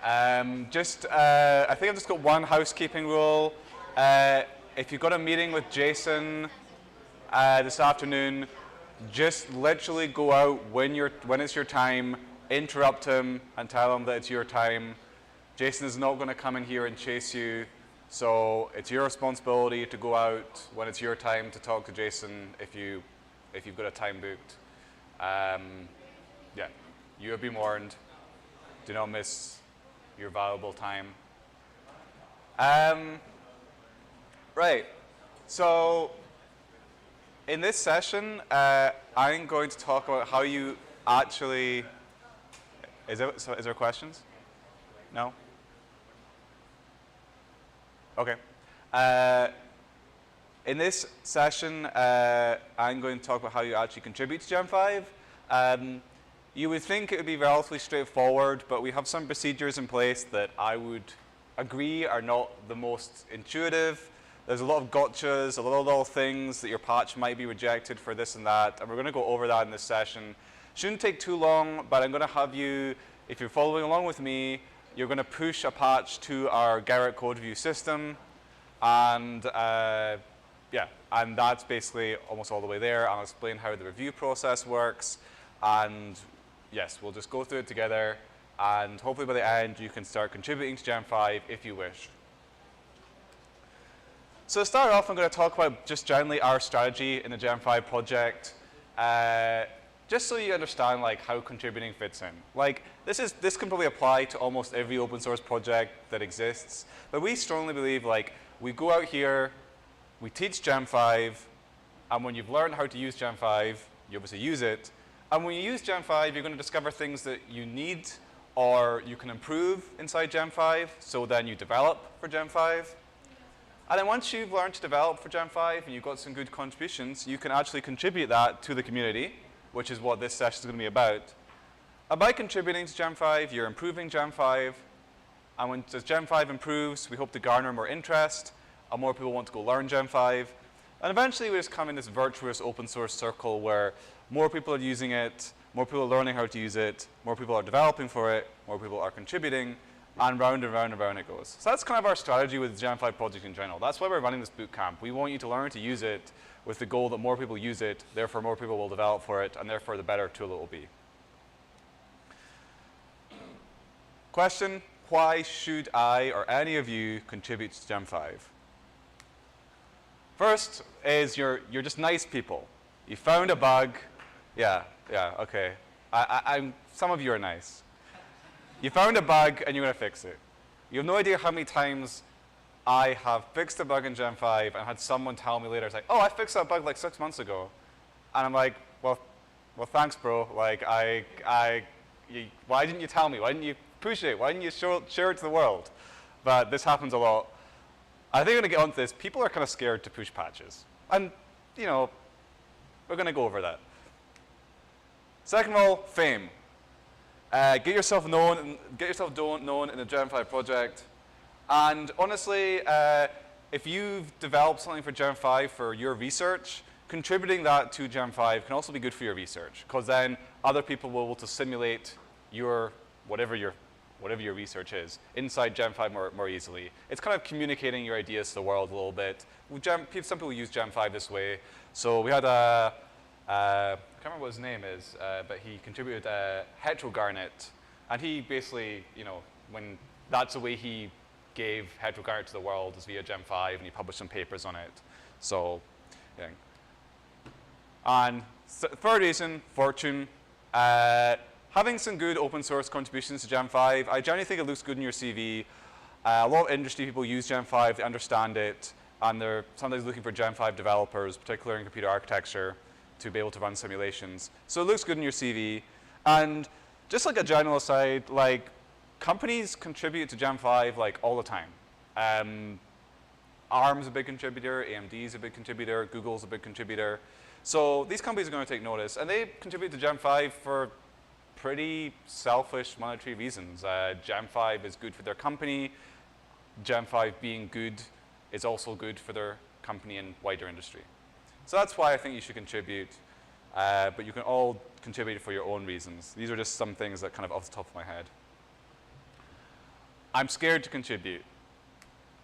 I think I've just got one housekeeping rule. If you've got a meeting with Jason this afternoon, just literally go out when it's your time, interrupt him, and tell him that it's your time. Jason is not going to come in here and chase you, so it's your responsibility to go out when it's your time to talk to Jason if you've got a time booked. Yeah, you have been warned. Do not miss your valuable time. Right, so in this session, I'm going to talk about how you actually, is there questions? No? Okay. In this session, I'm going to talk about how you actually contribute to gem5. You would think it would be relatively straightforward, but we have some procedures in place that I would agree are not the most intuitive. There's a lot of gotchas, a lot of little things that your patch might be rejected for this and that, and we're going to go over that in this session. Shouldn't take too long, but I'm going to have you, if you're following along with me, you're going to push a patch to our Gerrit code review system, and yeah, and that's basically almost all the way there. I'll explain how the review process works, and yes, we'll just go through it together, and hopefully by the end you can start contributing to gem5 if you wish. So to start off, I'm going to talk about just generally our strategy in the gem5 project, just so you understand like how contributing fits in. Like this can probably apply to almost every open source project that exists, but we strongly believe like we go out here, we teach gem5, and when you've learned how to use gem5, you obviously use it. And when you use gem5, you're going to discover things that you need or you can improve inside gem5, so then you develop for gem5. And then once you've learned to develop for gem5 and you've got some good contributions, you can actually contribute that to the community, which is what this session is going to be about. And by contributing to gem5, you're improving gem5. And as gem5 improves, we hope to garner more interest and more people want to go learn gem5. And eventually we just come in this virtuous open source circle where more people are using it, more people are learning how to use it, more people are developing for it, more people are contributing, and round and round and round it goes. So that's kind of our strategy with the gem5 project in general. That's why we're running this bootcamp. We want you to learn to use it with the goal that more people use it, therefore more people will develop for it, and therefore the better tool it will be. Question, why should I or any of you contribute to gem5? First is you're just nice people. You found a bug. Yeah, okay. Some of you are nice. You found a bug and you're going to fix it. You have no idea how many times I have fixed a bug in gem5 and had someone tell me later, it's like, oh, I fixed that bug like 6 months ago. And I'm like, well, thanks, bro. Like, why didn't you tell me? Why didn't you push it? Why didn't you share it to the world? But this happens a lot. I think I'm going to get onto this. People are kind of scared to push patches. And, you know, we're going to go over that. Second of all, fame. Get yourself known in the gem5 project. And honestly, if you've developed something for gem5 for your research, contributing that to gem5 can also be good for your research, because then other people will be able to simulate your whatever your research is inside gem5 more easily. It's kind of communicating your ideas to the world a little bit. Some people use gem5 this way. So we had I can't remember what his name is, but he contributed HeteroGarnet, and he basically, when that's the way he gave HeteroGarnet to the world is via gem5, and he published some papers on it. So, yeah. And third reason, fortune. Having some good open source contributions to gem5, I generally think it looks good in your CV. A lot of industry people use gem5, they understand it, and they're sometimes looking for gem5 developers, particularly in computer architecture, to be able to run simulations. So it looks good in your CV. And just like a general aside, like companies contribute to gem5 like all the time. ARM's a big contributor, AMD's a big contributor, Google's a big contributor. So these companies are going to take notice, and they contribute to gem5 for pretty selfish monetary reasons. gem5 is good for their company. gem5 being good is also good for their company and wider industry. So that's why I think you should contribute, but you can all contribute for your own reasons. These are just some things that kind of off the top of my head. I'm scared to contribute.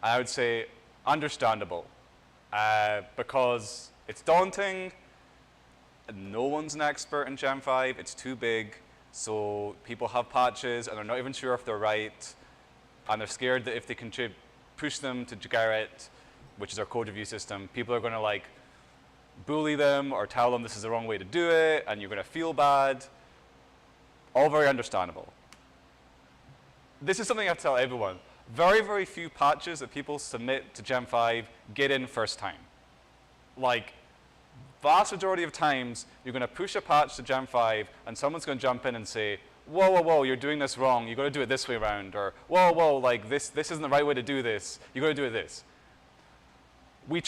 I would say understandable, because it's daunting. No one's an expert in gem5. It's too big. So people have patches, and they're not even sure if they're right. And they're scared that if they push them to Gerrit, which is our code review system, people are going to like bully them or tell them this is the wrong way to do it, and you're going to feel bad. All very understandable. This is something I have to tell everyone. Very, very few patches that people submit to gem5 get in first time. Like, vast majority of times, you're going to push a patch to gem5, and someone's going to jump in and say, whoa, whoa, whoa, you're doing this wrong. You've got to do it this way around. Or, whoa, whoa, like this isn't the right way to do this. You've got to do it this. We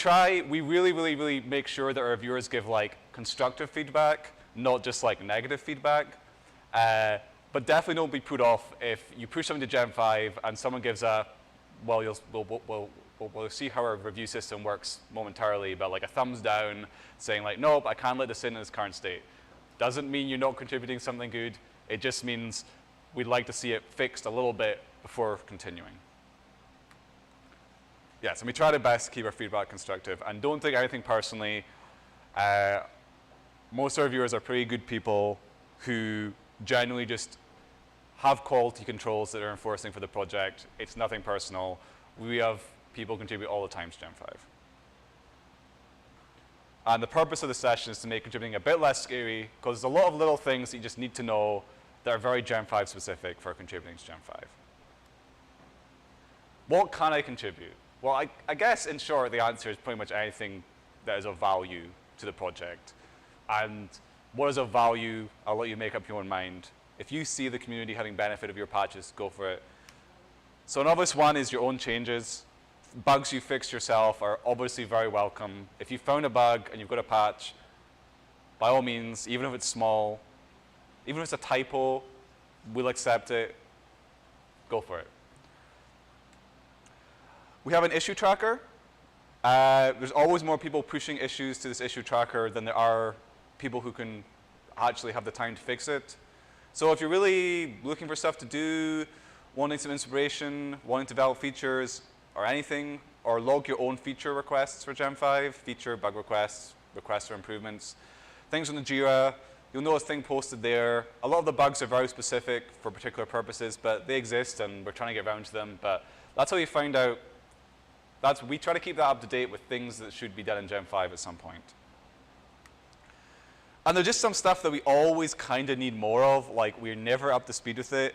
really, really, really make sure that our reviewers give like constructive feedback, not just like negative feedback. But definitely don't be put off if you push something to gem5 and someone gives a, well, we'll see how our review system works momentarily, but like a thumbs down saying like, nope, I can't let this in its current state. Doesn't mean you're not contributing something good. It just means we'd like to see it fixed a little bit before continuing. Yeah, so we try our best to keep our feedback constructive, and don't take anything personally. Most of our reviewers are pretty good people who genuinely just have quality controls that they're enforcing for the project. It's nothing personal. We have people contribute all the time to gem5. And the purpose of the session is to make contributing a bit less scary, because there's a lot of little things that you just need to know that are very gem5 specific for contributing to gem5. What can I contribute? Well, I guess in short, the answer is pretty much anything that is of value to the project. And what is of value, I'll let you make up your own mind. If you see the community having benefit of your patches, go for it. So an obvious one is your own changes. Bugs you fix yourself are obviously very welcome. If you found a bug and you've got a patch, by all means, even if it's small, even if it's a typo, we'll accept it. Go for it. We have an issue tracker. There's always more people pushing issues to this issue tracker than there are people who can actually have the time to fix it. So if you're really looking for stuff to do, wanting some inspiration, wanting to develop features or anything, or log your own feature requests for gem5, feature, bug requests, requests for improvements, things on the Jira, you'll notice things posted there. A lot of the bugs are very specific for particular purposes, but they exist and we're trying to get around to them. But that's how you find out. We try to keep that up to date with things that should be done in gem5 at some point. And there's just some stuff that we always kind of need more of, like we're never up to speed with it.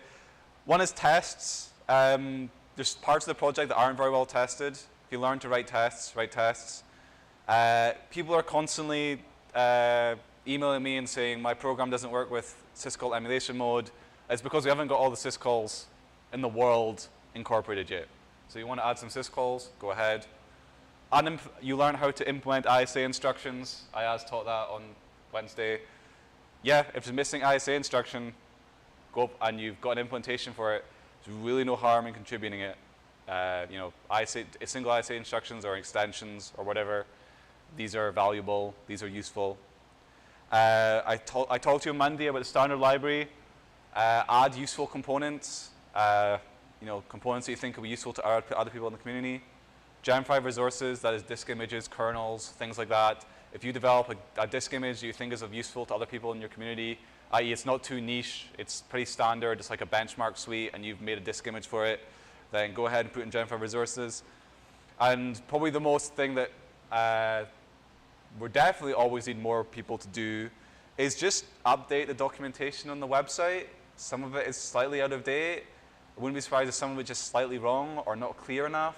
One is tests. There's parts of the project that aren't very well tested. If you learn to write tests, write tests. People are constantly emailing me and saying, my program doesn't work with syscall emulation mode. It's because we haven't got all the syscalls in the world incorporated yet. So you want to add some syscalls, go ahead. You learn how to implement ISA instructions. Ayaz taught that on Wednesday. Yeah, if it's missing ISA instruction, go up and you've got an implementation for it. There's really no harm in contributing it. Single ISA instructions or extensions or whatever, these are valuable, these are useful. I talked to you on Monday about the standard library. Add useful components. Components that you think will be useful to other people in the community. Gem5 resources, that is disk images, kernels, things like that. If you develop a disk image that you think is useful to other people in your community, i.e. it's not too niche, it's pretty standard, it's like a benchmark suite, and you've made a disk image for it, then go ahead and put in Gem5 resources. And probably the most thing that we definitely always need more people to do is just update the documentation on the website. Some of it is slightly out of date. I wouldn't be surprised if some of it's just slightly wrong or not clear enough.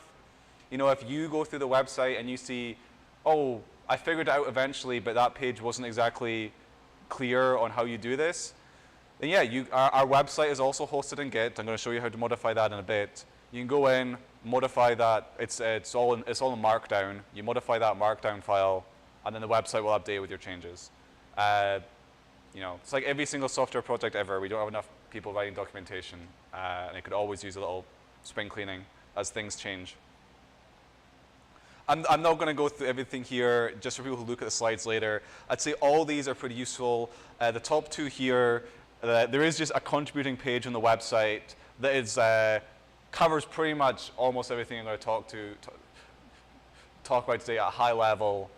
If you go through the website and you see, oh, I figured it out eventually, but that page wasn't exactly clear on how you do this, then yeah, our website is also hosted in Git. I'm going to show you how to modify that in a bit. You can go in, modify that. It's all in Markdown. You modify that Markdown file, and then the website will update with your changes. It's like every single software project ever. We don't have enough people writing documentation, and it could always use a little spring cleaning as things change. I'm not going to go through everything here, just for people who look at the slides later. I'd say all these are pretty useful. The top two here, there is just a contributing page on the website that is covers pretty much almost everything I'm going to talk about today at a high level.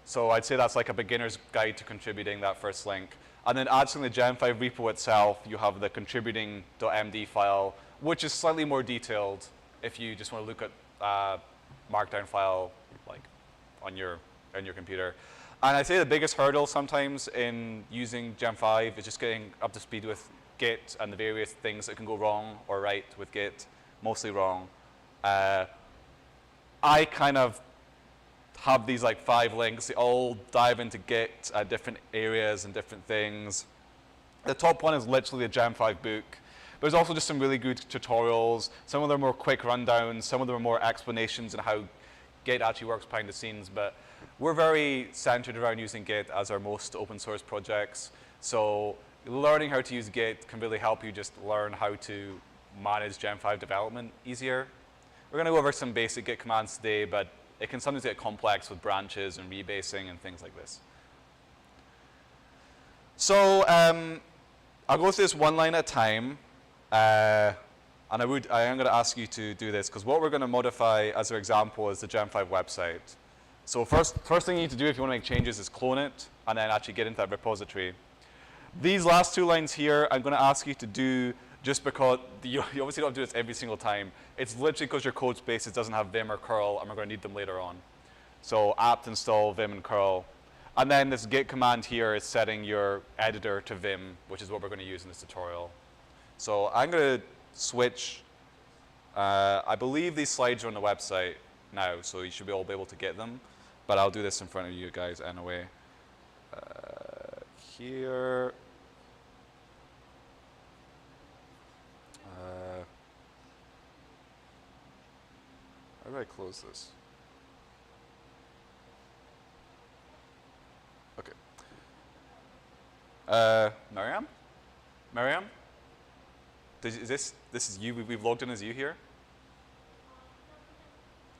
So I'd say that's like a beginner's guide to contributing, that first link. And then actually in the gem5 repo itself, you have the contributing.md file, which is slightly more detailed if you just want to look at markdown file like on your computer. And I'd say the biggest hurdle sometimes in using gem5 is just getting up to speed with Git and the various things that can go wrong or right with Git, mostly wrong. I kind of have these like 5 links. They all dive into Git at different areas and different things. The top one is literally a gem5 book. There's also just some really good tutorials. Some of them are more quick rundowns. Some of them are more explanations on how Git actually works behind the scenes. But we're very centered around using Git as our most open source projects. So learning how to use Git can really help you just learn how to manage gem5 development easier. We're going to go over some basic Git commands today, but it can sometimes get complex with branches and rebasing and things like this. So I'll go through this one line at a time. And I am going to ask you to do this, because what we're going to modify as our example is the gem5 website. So first thing you need to do if you want to make changes is clone it, and then actually get into that repository. These last 2 lines here, I'm going to ask you to do just because you obviously don't do this every single time. It's literally because your code spaces doesn't have Vim or curl, and we're going to need them later on. So apt install Vim and curl. And then this git command here is setting your editor to Vim, which is what we're going to use in this tutorial. So I'm going to switch. I believe these slides are on the website now, so you should be all be able to get them. But I'll do this in front of you guys anyway. Here. How do I close this? Okay. Mariam? This is you? We've logged in as you here?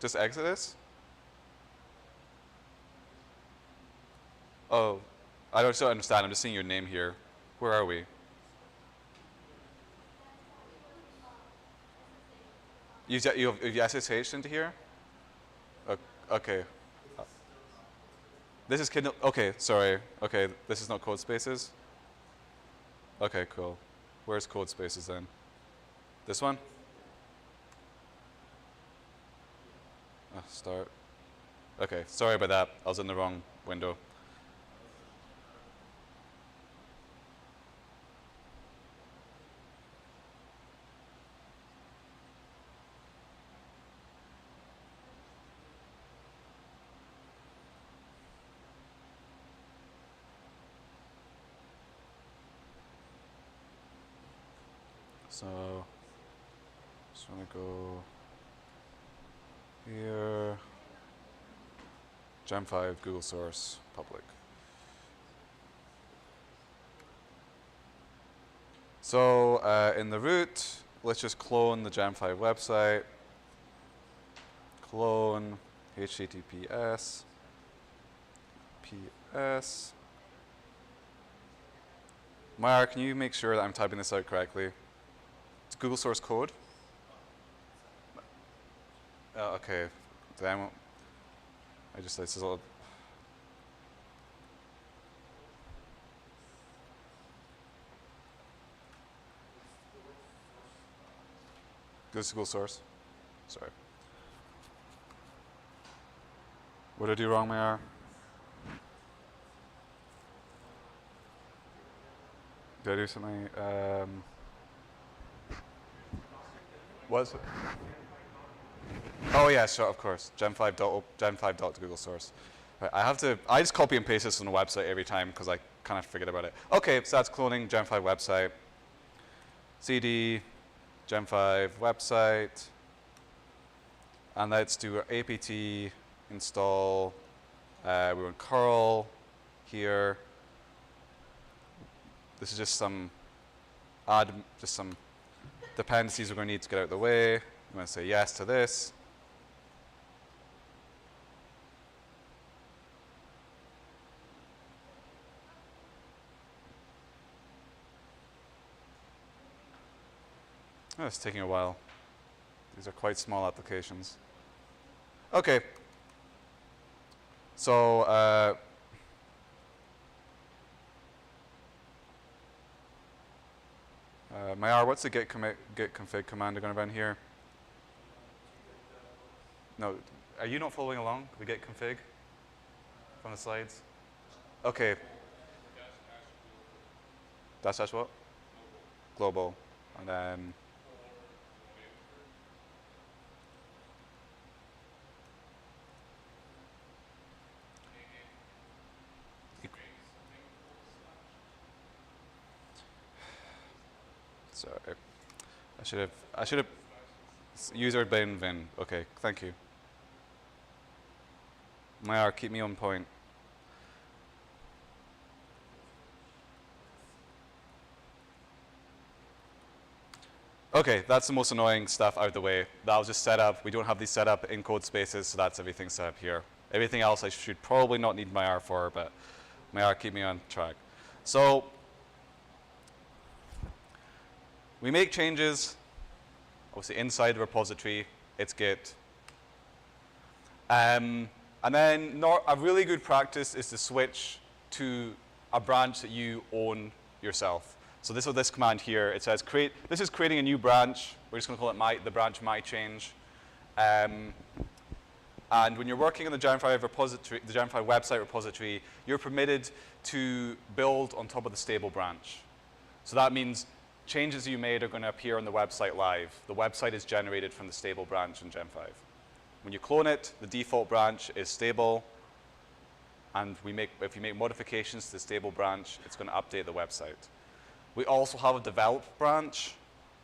Just exit this? Oh, I don't still understand. I'm just seeing your name here. Where are we? You have SSH into here? Okay. This is Kindle. Okay, sorry. Okay, this is not code spaces. Okay, cool. Where's code spaces then? This one? Oh, start. Okay, sorry about that. I was in the wrong window. So, just want to go here, gem5, Google source, public. So in the root, let's just clone the gem5 website, clone HTTPS, PS. Maya, can you make sure that I'm typing this out correctly? It's Google source code. Okay, damn it. This is all. This is Google source. Sorry. What did I do wrong, Maya? Did I do something? Was it? Oh yeah, sure, of course. Gem5 to Google source. Right, I just copy and paste this on the website every time because I kind of forget about it. Okay, so that's cloning Gem5 website. CD, Gem5 website. And let's do our apt install. We want curl here. This is just some dependencies we're going to need to get out of the way. I'm going to say yes to this. Oh, it's taking a while. These are quite small applications. Okay. So Mayar, what's the git config command I'm going to run here? No, are you not following along? The git config from the slides? Okay. That's what? Global. And then sorry. I should have user bin vin. Okay, thank you. Mayar, keep me on point. Okay, that's the most annoying stuff out of the way. That was just set up. We don't have these set up in code spaces, so that's everything set up here. Everything else I should probably not need Mayar for, but Mayar, keep me on track. So we make changes, obviously inside the repository, it's Git. And then a really good practice is to switch to a branch that you own yourself. So this is this command here. It says this is creating a new branch. We're just going to call it the branch myChange. And when you're working on the gem5 repository, the gem5 website repository, you're permitted to build on top of the stable branch. So that means changes you made are going to appear on the website live. The website is generated from the stable branch in gem5. When you clone it, the default branch is stable. And if you make modifications to the stable branch, it's going to update the website. We also have a develop branch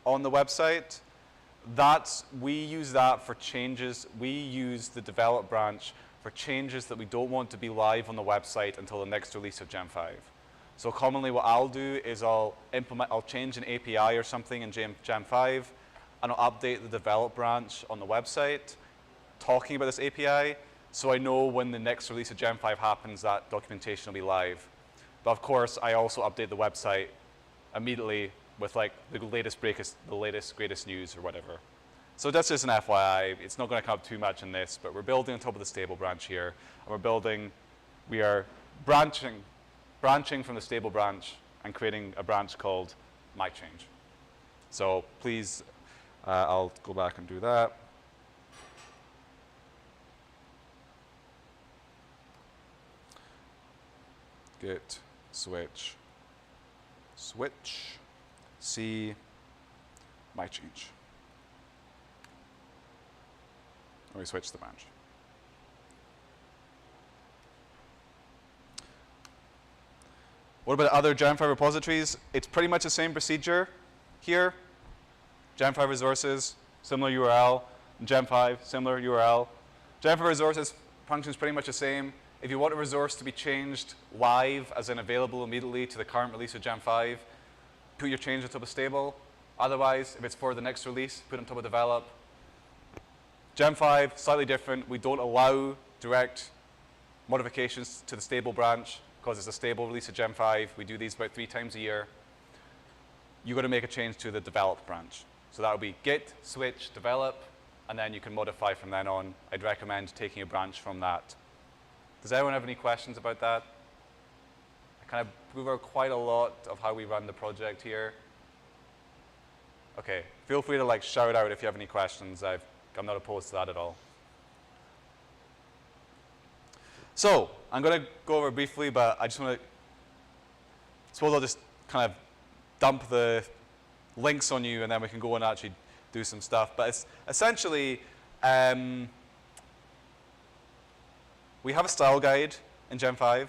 on the website. We use that for changes. We use the develop branch for changes that we don't want to be live on the website until the next release of gem5. So commonly what I'll do is I'll change an API or something in gem5, and I'll update the develop branch on the website talking about this API, so I know when the next release of gem5 happens, that documentation will be live. But of course, I also update the website immediately with like the latest, greatest news or whatever. So that's just an FYI. It's not going to come up too much in this, but we're building on top of the stable branch here, and we are branching from the stable branch and creating a branch called myChange. So please, I'll go back and do that. Git switch C myChange. And we switch the branch. What about other gem5 repositories? It's pretty much the same procedure here. gem5 resources, similar URL. gem5, similar URL. gem5 resources functions pretty much the same. If you want a resource to be changed live, as in available immediately to the current release of gem5, put your change on top of stable. Otherwise, if it's for the next release, put it on top of develop. gem5, slightly different. We don't allow direct modifications to the stable branch because it's a stable release of gem5. We do these about 3 times a year. You've got to make a change to the develop branch. So that would be git, switch, develop, and then you can modify from then on. I'd recommend taking a branch from that. Does anyone have any questions about that? I kind of cover quite a lot of how we run the project here. Okay, feel free to shout out if you have any questions. I'm not opposed to that at all. So I'm going to go over briefly, but I just want to, suppose I'll just kind of dump the links on you, and then we can go and actually do some stuff. But it's essentially, we have a style guide in Gem5.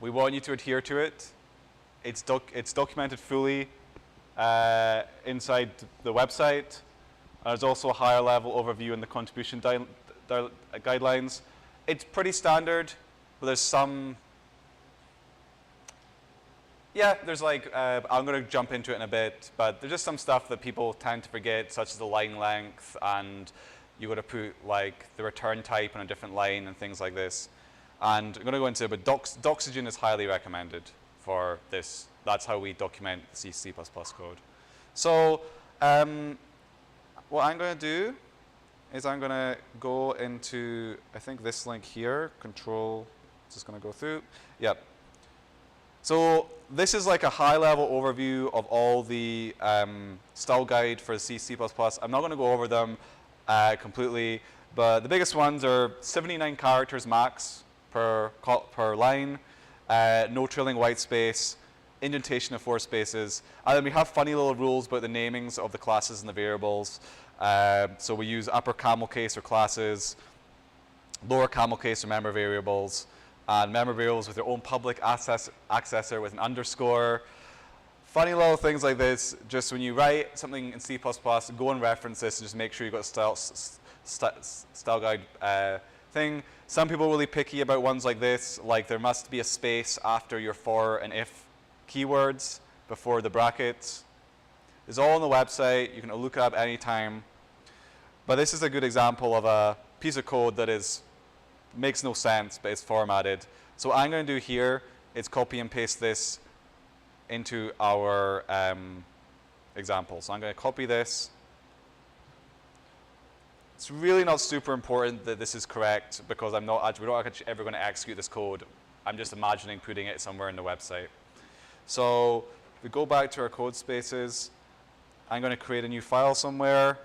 We want you to adhere to it. It's documented fully inside the website. There's also a higher level overview in the contribution guidelines. It's pretty standard, but there's some, there's I'm going to jump into it in a bit, but there's just some stuff that people tend to forget, such as the line length, and you got to put the return type on a different line and things like this. And I'm going to go into it, but Doxygen is highly recommended for this. That's how we document C++ code. So, what I'm going to do is I'm going to go into, I think this link here, control, just going to go through. Yep. So this is like a high-level overview of all the style guide for C, C++. I'm not going to go over them completely, but the biggest ones are 79 characters max per line, no trailing white space, indentation of 4 spaces, and then we have funny little rules about the namings of the classes and the variables. So we use upper camel case or classes, lower camel case or member variables, and member variables with their own public accessor with an underscore. Funny little things like this, just when you write something in C++, go and reference this and just make sure you've got a style guide thing. Some people are really picky about ones like this, like there must be a space after your for and if keywords before the brackets. It's all on the website. You can look it up anytime. But this is a good example of a piece of code that makes no sense, but it's formatted. So what I'm going to do here is copy and paste this into our example. So I'm going to copy this. It's really not super important that this is correct because we're not actually ever going to execute this code. I'm just imagining putting it somewhere in the website. So if we go back to our code spaces, I'm going to create a new file somewhere.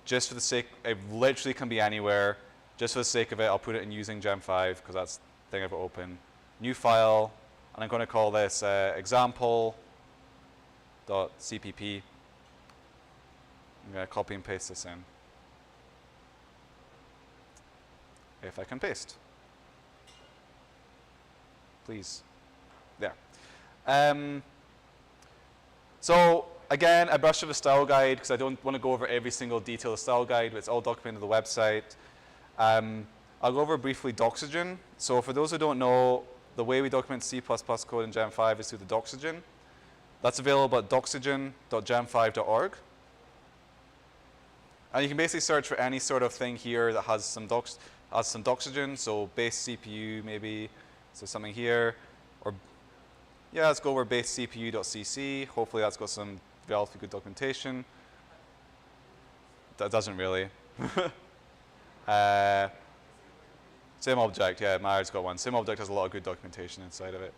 Just for the sake, it literally can be anywhere. Just for the sake of it, I'll put it in using gem5 because that's the thing I've got open. New file, and I'm going to call this example.cpp. I'm going to copy and paste this in. If I can paste. Please. There. So again, I brushed over the style guide because I don't want to go over every single detail of the style guide, but it's all documented on the website. I'll go over briefly Doxygen. So for those who don't know, the way we document C++ code in gem5 is through the Doxygen. That's available at doxygen.gem5.org. And you can basically search for any sort of thing here that has some Doxygen, so base CPU maybe, so something here. Or yeah, let's go over base CPU.cc. Hopefully that's got some relatively good documentation. That doesn't really. Sim object, yeah, Myers got one. Sim object has a lot of good documentation inside of it.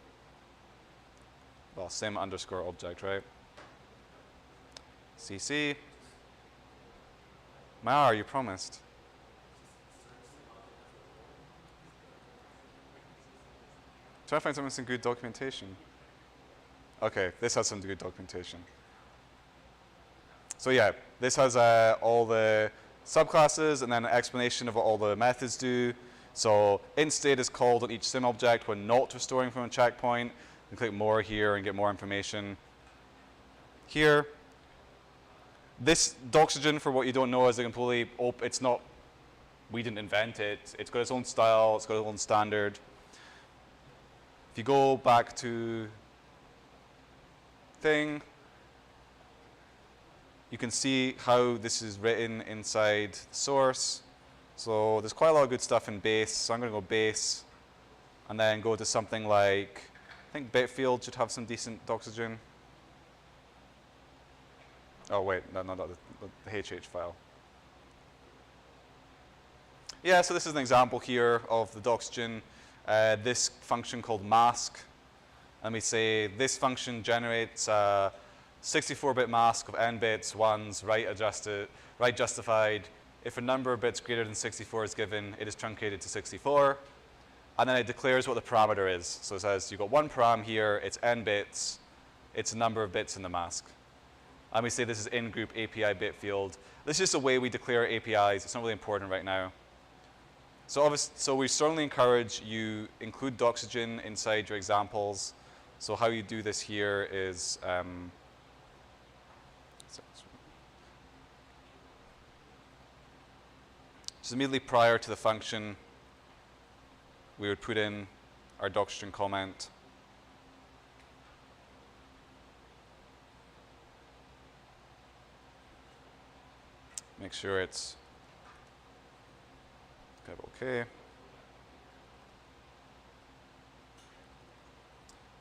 Well, sim underscore object, right? CC. Myar, you promised. Try to find something with some good documentation. Okay, this has some good documentation. So yeah, this has all the subclasses and then an explanation of what all the methods do. So int state is called on each sim object when not restoring from a checkpoint. You can click more here and get more information. Here, this Doxygen, for what you don't know, is a completely it's not, we didn't invent it. It's got its own style, it's got its own standard. If you go back to thing, you can see how this is written inside the source. So there's quite a lot of good stuff in base. So I'm going to go base and then go to something like, I think Bitfield should have some decent Doxygen. Oh wait, no, not the HH file. Yeah, so this is an example here of the Doxygen. This function called mask. And we say this function generates a 64-bit mask of n bits, ones, right justified. If a number of bits greater than 64 is given, it is truncated to 64. And then it declares what the parameter is. So it says you've got one param here, it's n bits, it's a number of bits in the mask. And we say this is in-group API bit field. This is just a way we declare APIs. It's not really important right now. So we strongly encourage you include Doxygen inside your examples. So how you do this here is just immediately prior to the function, we would put in our Doxygen comment. Make sure it's kind of okay.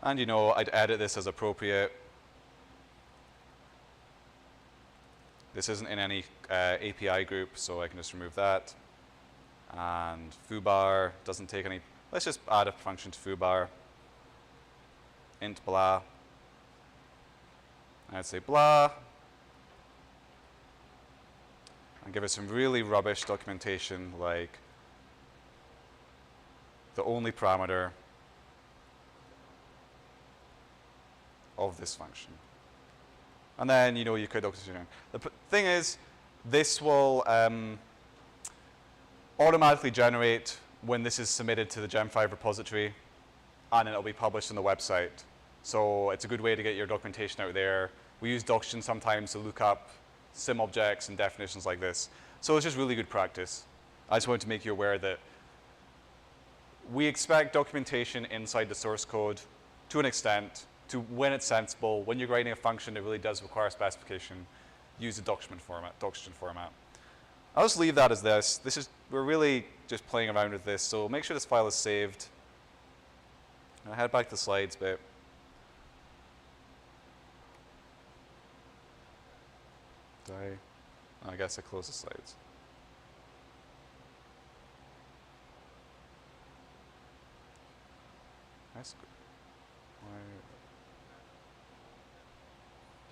And I'd edit this as appropriate. This isn't in any API group, so I can just remove that. And foobar doesn't take any. Let's just add a function to foobar. Int blah. I'd say blah. And give it some really rubbish documentation like the only parameter of this function. And then, you could documentation. The thing is, this will automatically generate when this is submitted to the gem5 repository, and it'll be published on the website. So it's a good way to get your documentation out there. We use Doction sometimes to look up sim objects and definitions like this. So it's just really good practice. I just wanted to make you aware that we expect documentation inside the source code to an extent, to when it's sensible. When you're writing a function that really does require specification, use the document format. I'll just leave that as this. We're really just playing around with this, so make sure this file is saved. I'll head back to the slides bit. I guess I close the slides. That's good.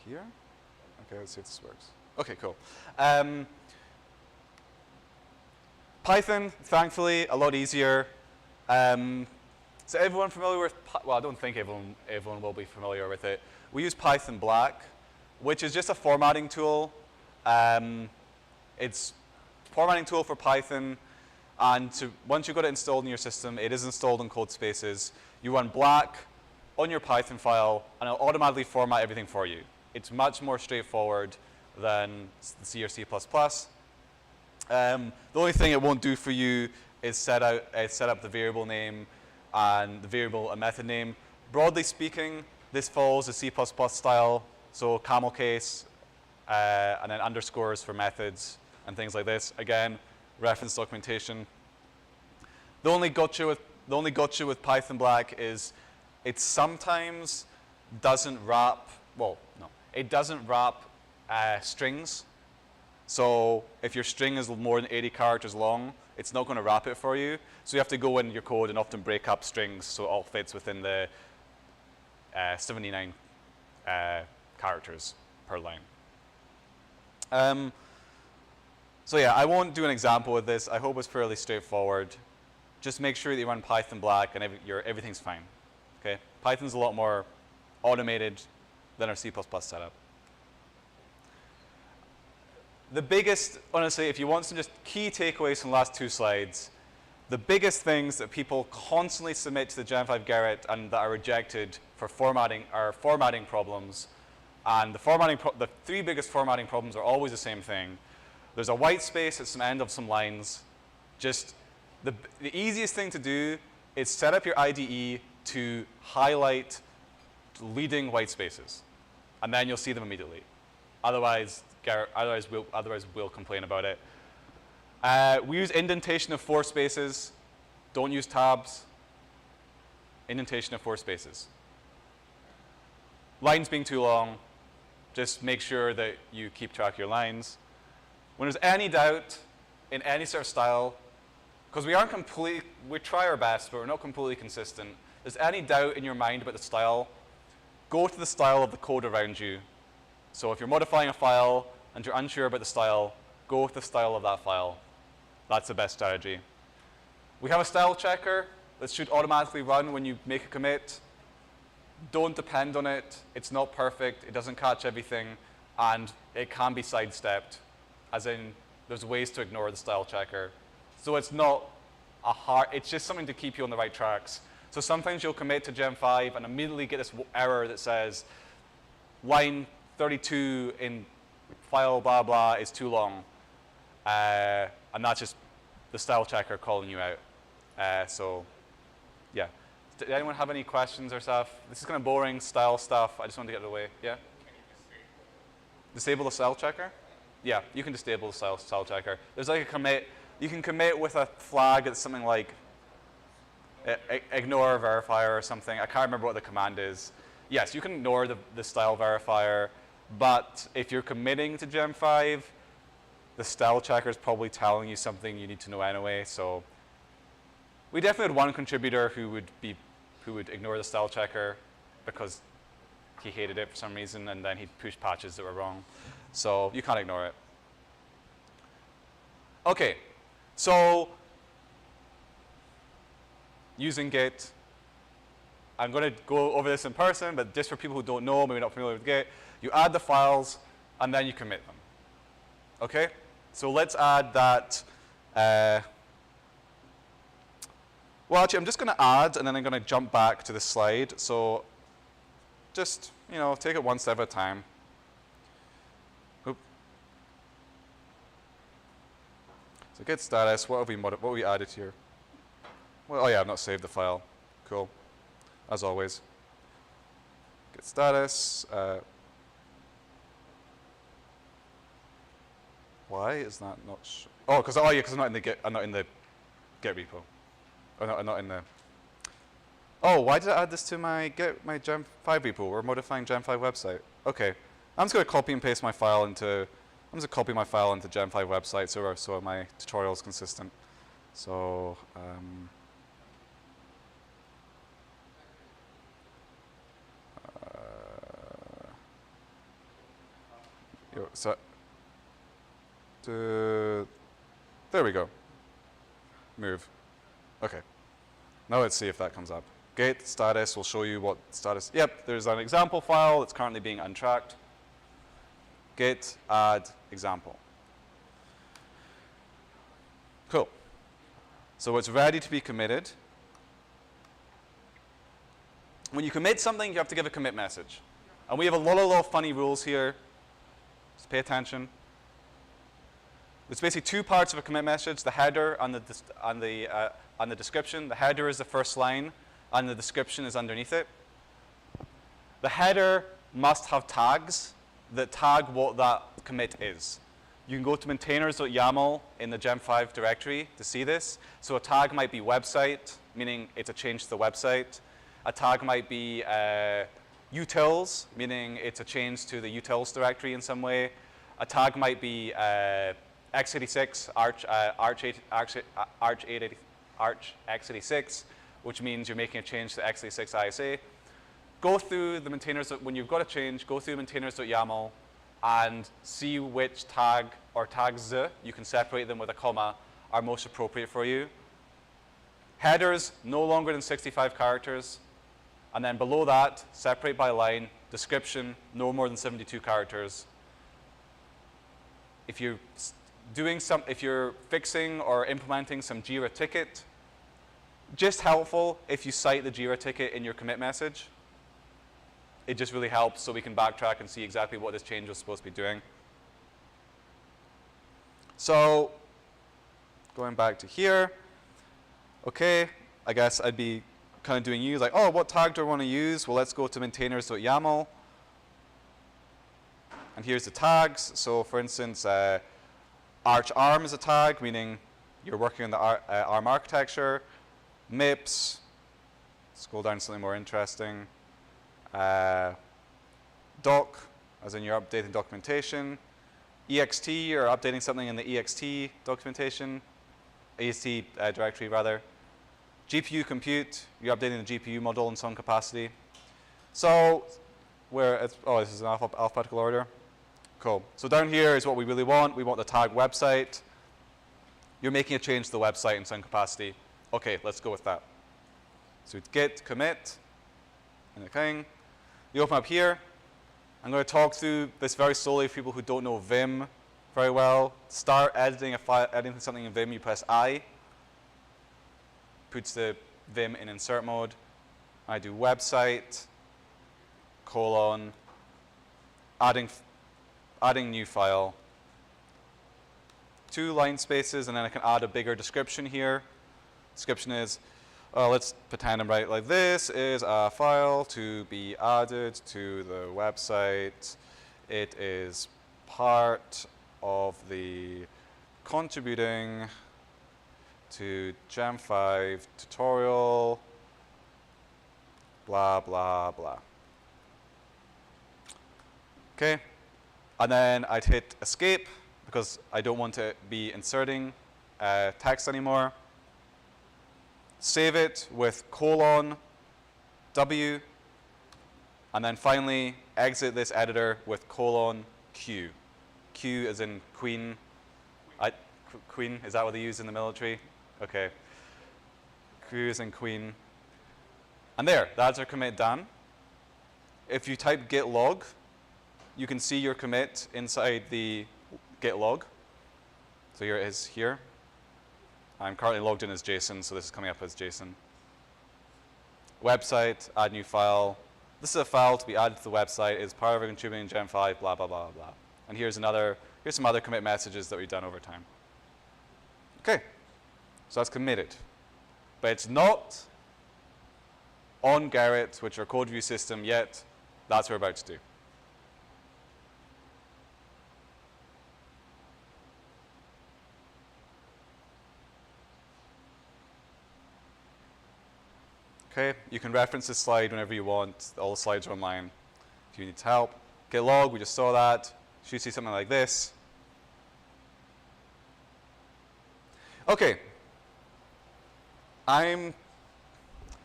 Here? Okay, let's see if this works. Okay, cool. Python, thankfully, a lot easier. So everyone familiar with, well, I don't think everyone will be familiar with it. We use Python Black, which is just a formatting tool. It's a formatting tool for Python, and once you've got it installed in your system, it is installed in code spaces. You run Black on your Python file, and it'll automatically format everything for you. It's much more straightforward than C or C++. The only thing it won't do for you is set up the variable name and the variable and method name. Broadly speaking, this follows the C++ style, so camel case, and then underscores for methods and things like this. Again, reference documentation. The only gotcha with Python Black is it sometimes doesn't wrap. Well, no, it doesn't wrap strings. So if your string is more than 80 characters long, it's not going to wrap it for you. So you have to go in your code and often break up strings so it all fits within the 79 characters per line. So yeah, I won't do an example with this. I hope it's fairly straightforward. Just make sure that you run Python Black and everything's fine. Okay? Python's a lot more automated than our C++ setup. The biggest, honestly, if you want some just key takeaways from the last two slides, the biggest things that people constantly submit to the Gem5 Gerrit and that are rejected for formatting are formatting problems. And the three biggest formatting problems are always the same thing. There's a white space at some end of some lines. Just the easiest thing to do is set up your IDE to highlight leading white spaces, and then you'll see them immediately. Otherwise we'll complain about it. We use indentation of 4 spaces. Don't use tabs. Indentation of 4 spaces. Lines being too long, just make sure that you keep track of your lines. When there's any doubt in any sort of style, because we try our best, but we're not completely consistent. If there's any doubt in your mind about the style, go to the style of the code around you. So if you're modifying a file and you're unsure about the style, go with the style of that file. That's the best strategy. We have a style checker that should automatically run when you make a commit. Don't depend on it. It's not perfect. It doesn't catch everything. And it can be sidestepped, as in there's ways to ignore the style checker. So it's not it's just something to keep you on the right tracks. So sometimes you'll commit to Gem5 and immediately get this error that says line 32 in file blah blah is too long. And that's just the style checker calling you out. So yeah. Did anyone have any questions or stuff? This is kind of boring style stuff. I just wanted to get it away. Yeah? Can you disable the style checker? Yeah, you can disable the style checker. There's like a commit. You can commit with a flag that's something like ignore verifier or something. I can't remember what the command is. Yes, you can ignore the style verifier. But if you're committing to gem5, the style checker is probably telling you something you need to know anyway. So we definitely had one contributor who would ignore the style checker because he hated it for some reason, and then he'd push patches that were wrong. So you can't ignore it. Okay, so using Git, I'm going to go over this in person, but just for people who don't know, maybe not familiar with Git, you add the files, and then you commit them. Okay? So let's add that. Well, actually, I'm just going to add, and then I'm going to jump back to the slide. So just, take it one step at a time. Oop. So Git status, what have we added here? Well, oh yeah, I've not saved the file. Cool. As always. Git status. Why is that not? Oh, because I'm not in the Git. I'm not in the Git repo. I'm not in the. Oh, why did I add this to my gem5 repo? We're modifying gem5 website. Okay, I'm just going to copy and paste my file into. I'm just going to copy my file into gem5 website so my tutorial is consistent. So. There we go. Move. Okay. Now let's see if that comes up. Git status will show you what status. Yep, there's an example file that's currently being untracked. Git add example. Cool. So it's ready to be committed. When you commit something, you have to give a commit message. And we have a lot of funny rules here. Just pay attention. There's basically two parts of a commit message: the header and the description. The header is the first line, and the description is underneath it. The header must have tags that tag what that commit is. You can go to maintainers.yaml in the gem5 directory to see this. So a tag might be website, meaning it's a change to the website. A tag might be utils, meaning it's a change to the utils directory in some way. A tag might be x86, Arch x86, which means you're making a change to x86 ISA. Go through the maintainers, when you've got a change, go through maintainers.yaml and see which tag or tags, you can separate them with a comma, are most appropriate for you. Headers, no longer than 65 characters. And then below that, separate by line. Description, no more than 72 characters. If you're fixing or implementing some Jira ticket, just helpful if you cite the Jira ticket in your commit message. It just really helps so we can backtrack and see exactly what this change was supposed to be doing. So going back to here, okay, I guess I'd be kind of doing use like, oh, what tag do I want to use? Well, let's go to maintainers.yaml. And here's the tags. So for instance, Arch ARM is a tag, meaning you're working on the ARM architecture. MIPS, scroll down to something more interesting. Doc, as in you're updating documentation. EXT, you're updating something in the EXT documentation. EXT directory, rather. GPU compute, you're updating the GPU model in some capacity. So, this is in alphabetical order. Cool. So down here is what we really want. We want the tag website. You're making a change to the website in some capacity. Okay, let's go with that. So git commit and the thing. You open up here. I'm going to talk through this very slowly for people who don't know Vim very well. Start editing a file, editing something in Vim, you press I. Puts the Vim in insert mode. I do website, colon, adding new file, 2 line spaces, and then I can add a bigger description here. Description is, let's pretend I'm writing like this is a file to be added to the website. It is part of the contributing to gem5 tutorial, blah, blah, blah. Okay, And then I'd hit escape because I don't want to be inserting text anymore. Save it with :W. And then finally exit this editor with :Q. Q as in queen. Queen, is that what they use in the military? Okay. Q as in queen. And there, that's our commit done. If you type git log, you can see your commit inside the git log. So here it is here. I'm currently logged in as JSON, so this is coming up as JSON. Website, add new file. This is a file to be added to the website. It's part of a contributing gem5, blah, blah, blah, blah. And here's some other commit messages that we've done over time. Okay, so that's committed. But it's not on Gerrit, which our code review system, yet. That's what we're about to do. Okay, you can reference this slide whenever you want. All the slides are online if you need help. GitLog, we just saw that. You should see something like this. Okay.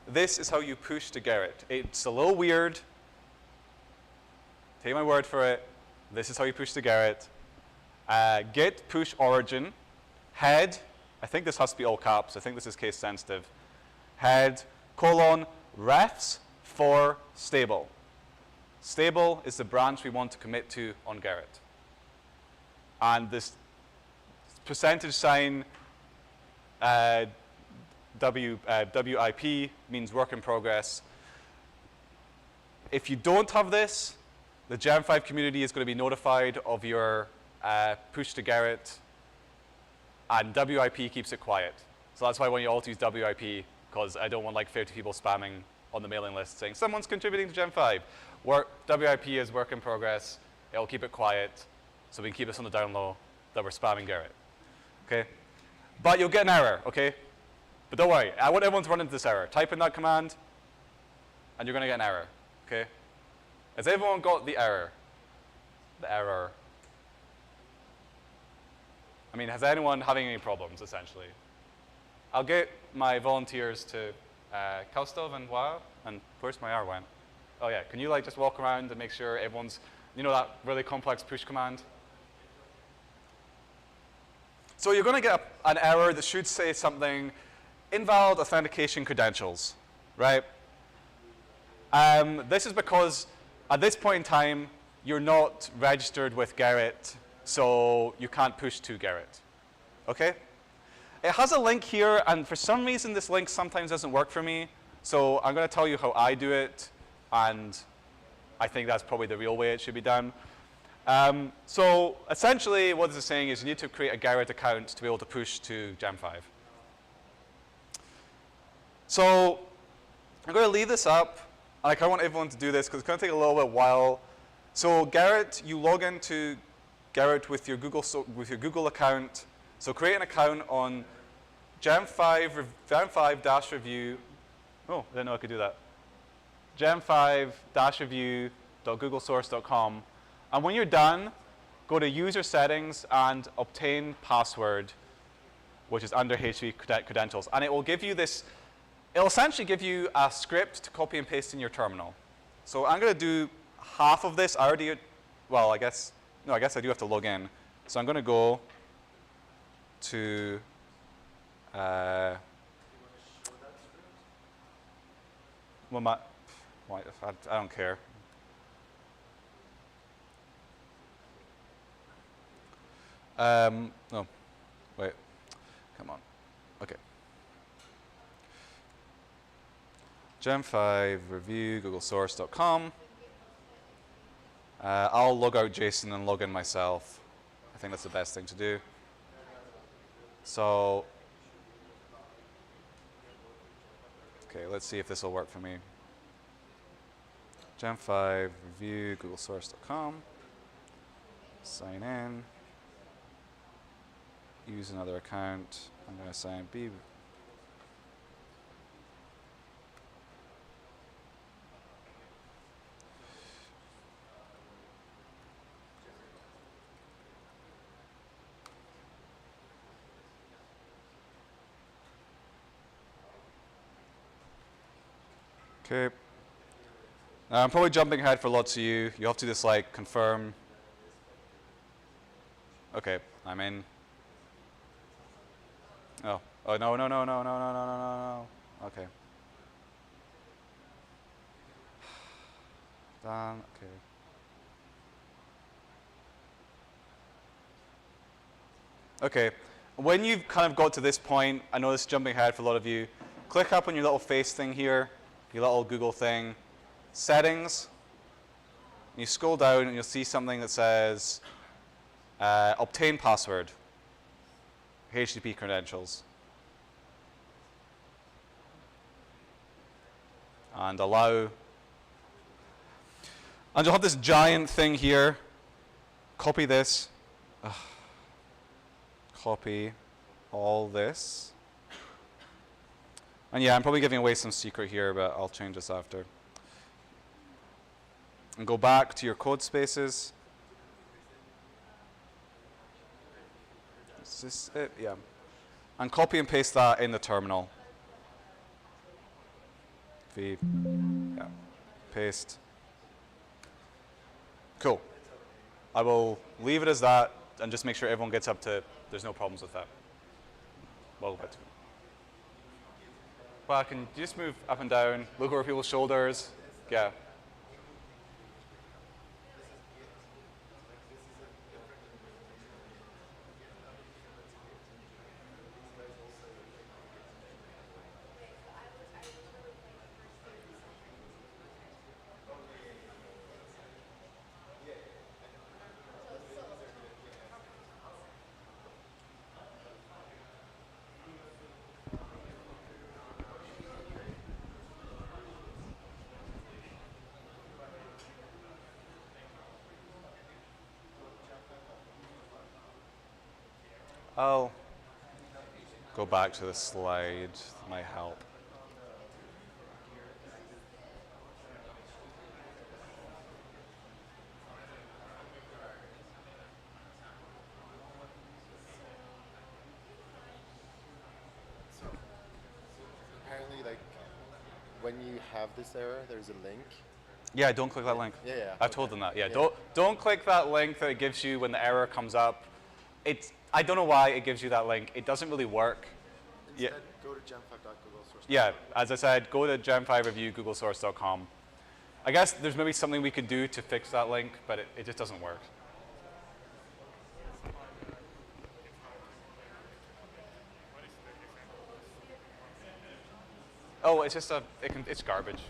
This is how you push to Gerrit. It's a little weird. Take my word for it. This is how you push to Gerrit. Git push origin. Head. I think this has to be all caps. I think this is case sensitive. Head, : refs for stable. Stable is the branch we want to commit to on Gerrit. And this %, WIP means work in progress. If you don't have this, the Gem5 community is going to be notified of your push to Gerrit, and WIP keeps it quiet. So that's why I want you all to use WIP, because I don't want like 50 people spamming on the mailing list saying, someone's contributing to Gem5. WIP is work in progress. It'll keep it quiet, so we can keep this on the down low that we're spamming Gerrit. Okay? But you'll get an error, okay? But don't worry, I want everyone to run into this error. Type in that command, and you're going to get an error, okay? Has everyone got the error? The error. I mean, has anyone having any problems, essentially? I'll get my volunteers to Kaustov and Wow, and where's my R went? Oh yeah, can you like just walk around and make sure everyone's, you know that really complex push command? So you're going to get an error that should say something, invalid authentication credentials, right? This is because at this point in time, you're not registered with Gerrit, so you can't push to Gerrit, okay? It has a link here, and for some reason, this link sometimes doesn't work for me. So I'm going to tell you how I do it, and I think that's probably the real way it should be done. So essentially, what this is saying is you need to create a Gerrit account to be able to push to Gem5. So I'm going to leave this up, and I kind of want everyone to do this because it's going to take a little bit while. So Gerrit, you log into Gerrit with your Google account. So create an account on gem5-review. Oh, I didn't know I could do that. gem5-review.googlesource.com. And when you're done, go to user settings and obtain password, which is under HTTP credentials. And it will give you this, it'll essentially give you a script to copy and paste in your terminal. So I'm going to do half of this. I already, well, I guess I do have to log in. So I'm going to go to well, I don't care. No, wait, come on. Okay. Gem5 review googlesource.com. I'll log out JSON and log in myself. I think that's the best thing to do. So, okay, let's see if this will work for me. Gem5 review googlesource.com. Sign in. Use another account. I'm going to sign B. Okay. Now I'm probably jumping ahead for lots of you. You have to just like confirm. Okay, I'm in. Oh, oh no, no, no, no, no, no, no, no, no, no. Okay. Done. Okay. Okay. When you've kind of got to this point, I know this is jumping ahead for a lot of you. Click up on your little face thing here, your little Google thing, settings. And you scroll down and you'll see something that says obtain password, HTTP credentials. And allow. And you'll have this giant thing here. Copy this. Ugh. Copy all this. And yeah, I'm probably giving away some secret here, but I'll change this after. And go back to your code spaces. Is this it? Yeah. And copy and paste that in the terminal. V. Yeah. Paste. Cool. I will leave it as that and just make sure everyone gets up to, there's no problems with that. Well, I can just move up and down, look over people's shoulders. Yeah. I'll go back to the slide, might help. So apparently, like, when you have this error, there's a link. Yeah, don't click that link. Yeah. I've told them that. Yeah, don't click that link that it gives you when the error comes up. I don't know why it gives you that link. It doesn't really work. Instead, go to gem5.googlesource.com. Yeah, as I said, go to gem5 review googlesource.com. I guess there's maybe something we could do to fix that link, but it just doesn't work. Oh, it's just it's garbage.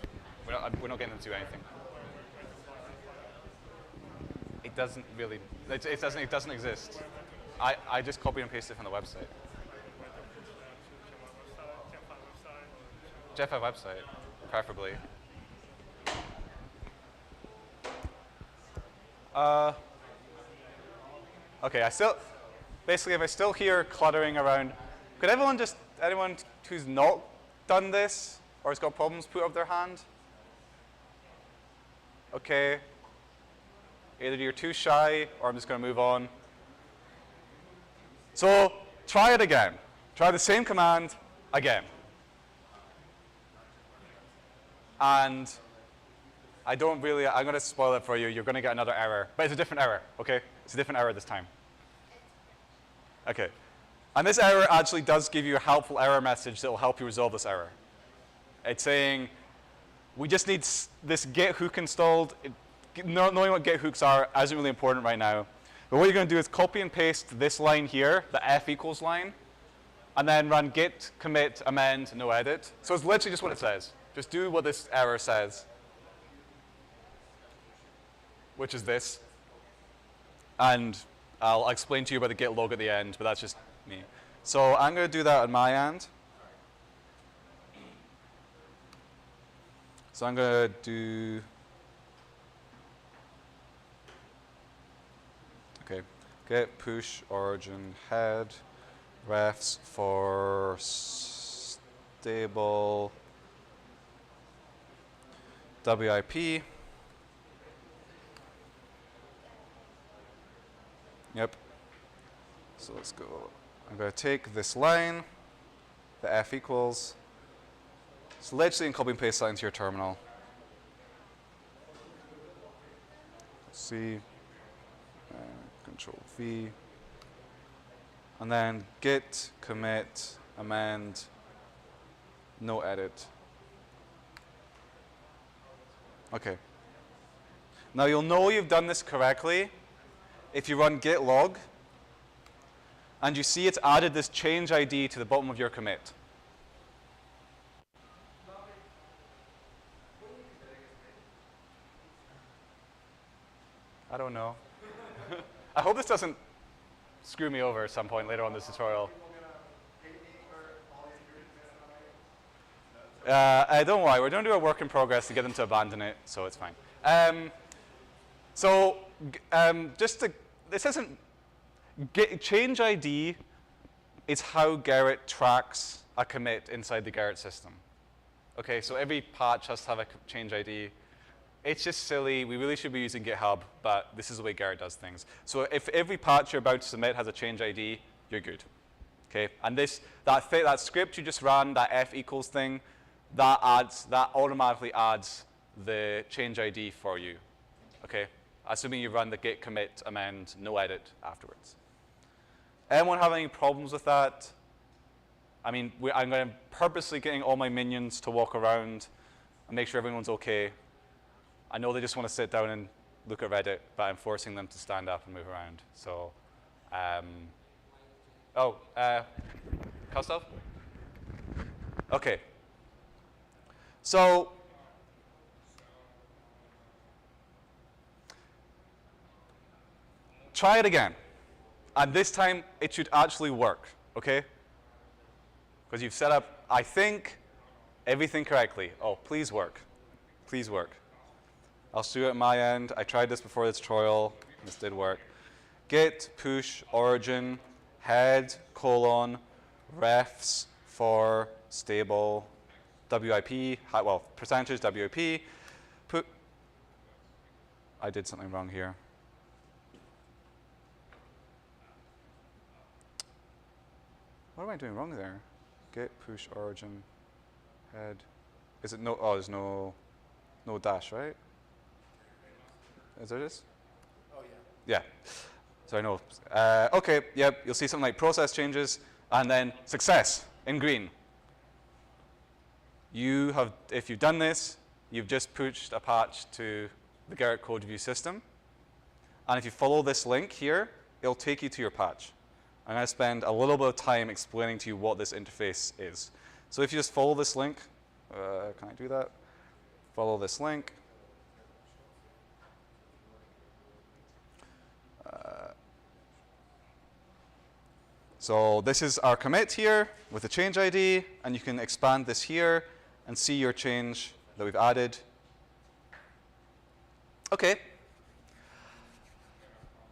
We're not getting them to do anything. It doesn't really. It doesn't exist. I just copy and paste it from the website. Gem5 website, preferably. Okay, basically, if I still hear cluttering around, could anyone who's not done this or has got problems put up their hand? Okay. Either you're too shy or I'm just going to move on. So try it again. Try the same command again. And I'm going to spoil it for you. You're going to get another error. But it's a different error, okay? It's a different error this time. Okay. And this error actually does give you a helpful error message that will help you resolve this error. It's saying, we just need this git hook installed. Knowing what git hooks are isn't really important right now. But what you're going to do is copy and paste this line here, the f equals line, and then run git commit amend no edit. So it's literally just what it says. Just do what this error says, which is this. And I'll explain to you about the git log at the end, but that's just me. So I'm going to do that on my end. So I'm going to do, okay, git push origin head refs for stable WIP. Yep. So let's go. I'm going to take this line, the f equals, So literally copy and paste that into your terminal. C, Control V, and then git, commit, amend, no edit. Okay. Now you'll know you've done this correctly if you run GitLog and you see it's added this change ID to the bottom of your commit. I don't know. I hope this doesn't screw me over at some point later on this tutorial. Don't worry, we're going to do a work in progress to get them to abandon it, so it's fine. This isn't, change ID is how Gerrit tracks a commit inside the Gerrit system. Okay, so every patch has to have a change ID. It's just silly. We really should be using GitHub, but this is the way Gerrit does things. So if every patch you're about to submit has a change ID, you're good. Okay, and that script you just ran, that f equals thing, that automatically adds the change ID for you. Okay, assuming you run the git commit amend no edit afterwards. Anyone have any problems with that? I mean, I'm going to purposely getting all my minions to walk around and make sure everyone's okay. I know they just want to sit down and look at Reddit, but I'm forcing them to stand up and move around. So, Kostov? Okay. So, try it again. And this time, it should actually work, okay? Because you've set up, I think, everything correctly. Oh, please work. Please work. I'll do it at my end. I tried this before this tutorial. This did work. Git push origin head colon refs for stable WIP, well, percentage WIP. I did something wrong here. What am I doing wrong there? Git push origin head. Is it no? Oh, there's no dash, right? Is there this? Oh yeah. Yeah. So I know. Okay. Yep. You'll see something like process changes and then success in green. You have, if you've done this, you've just pushed a patch to the Gerrit code review system. And if you follow this link here, it'll take you to your patch. I'm going to spend a little bit of time explaining to you what this interface is. So if you just follow this link, can I do that? Follow this link. So this is our commit here with the change ID, and you can expand this here and see your change that we've added. Okay.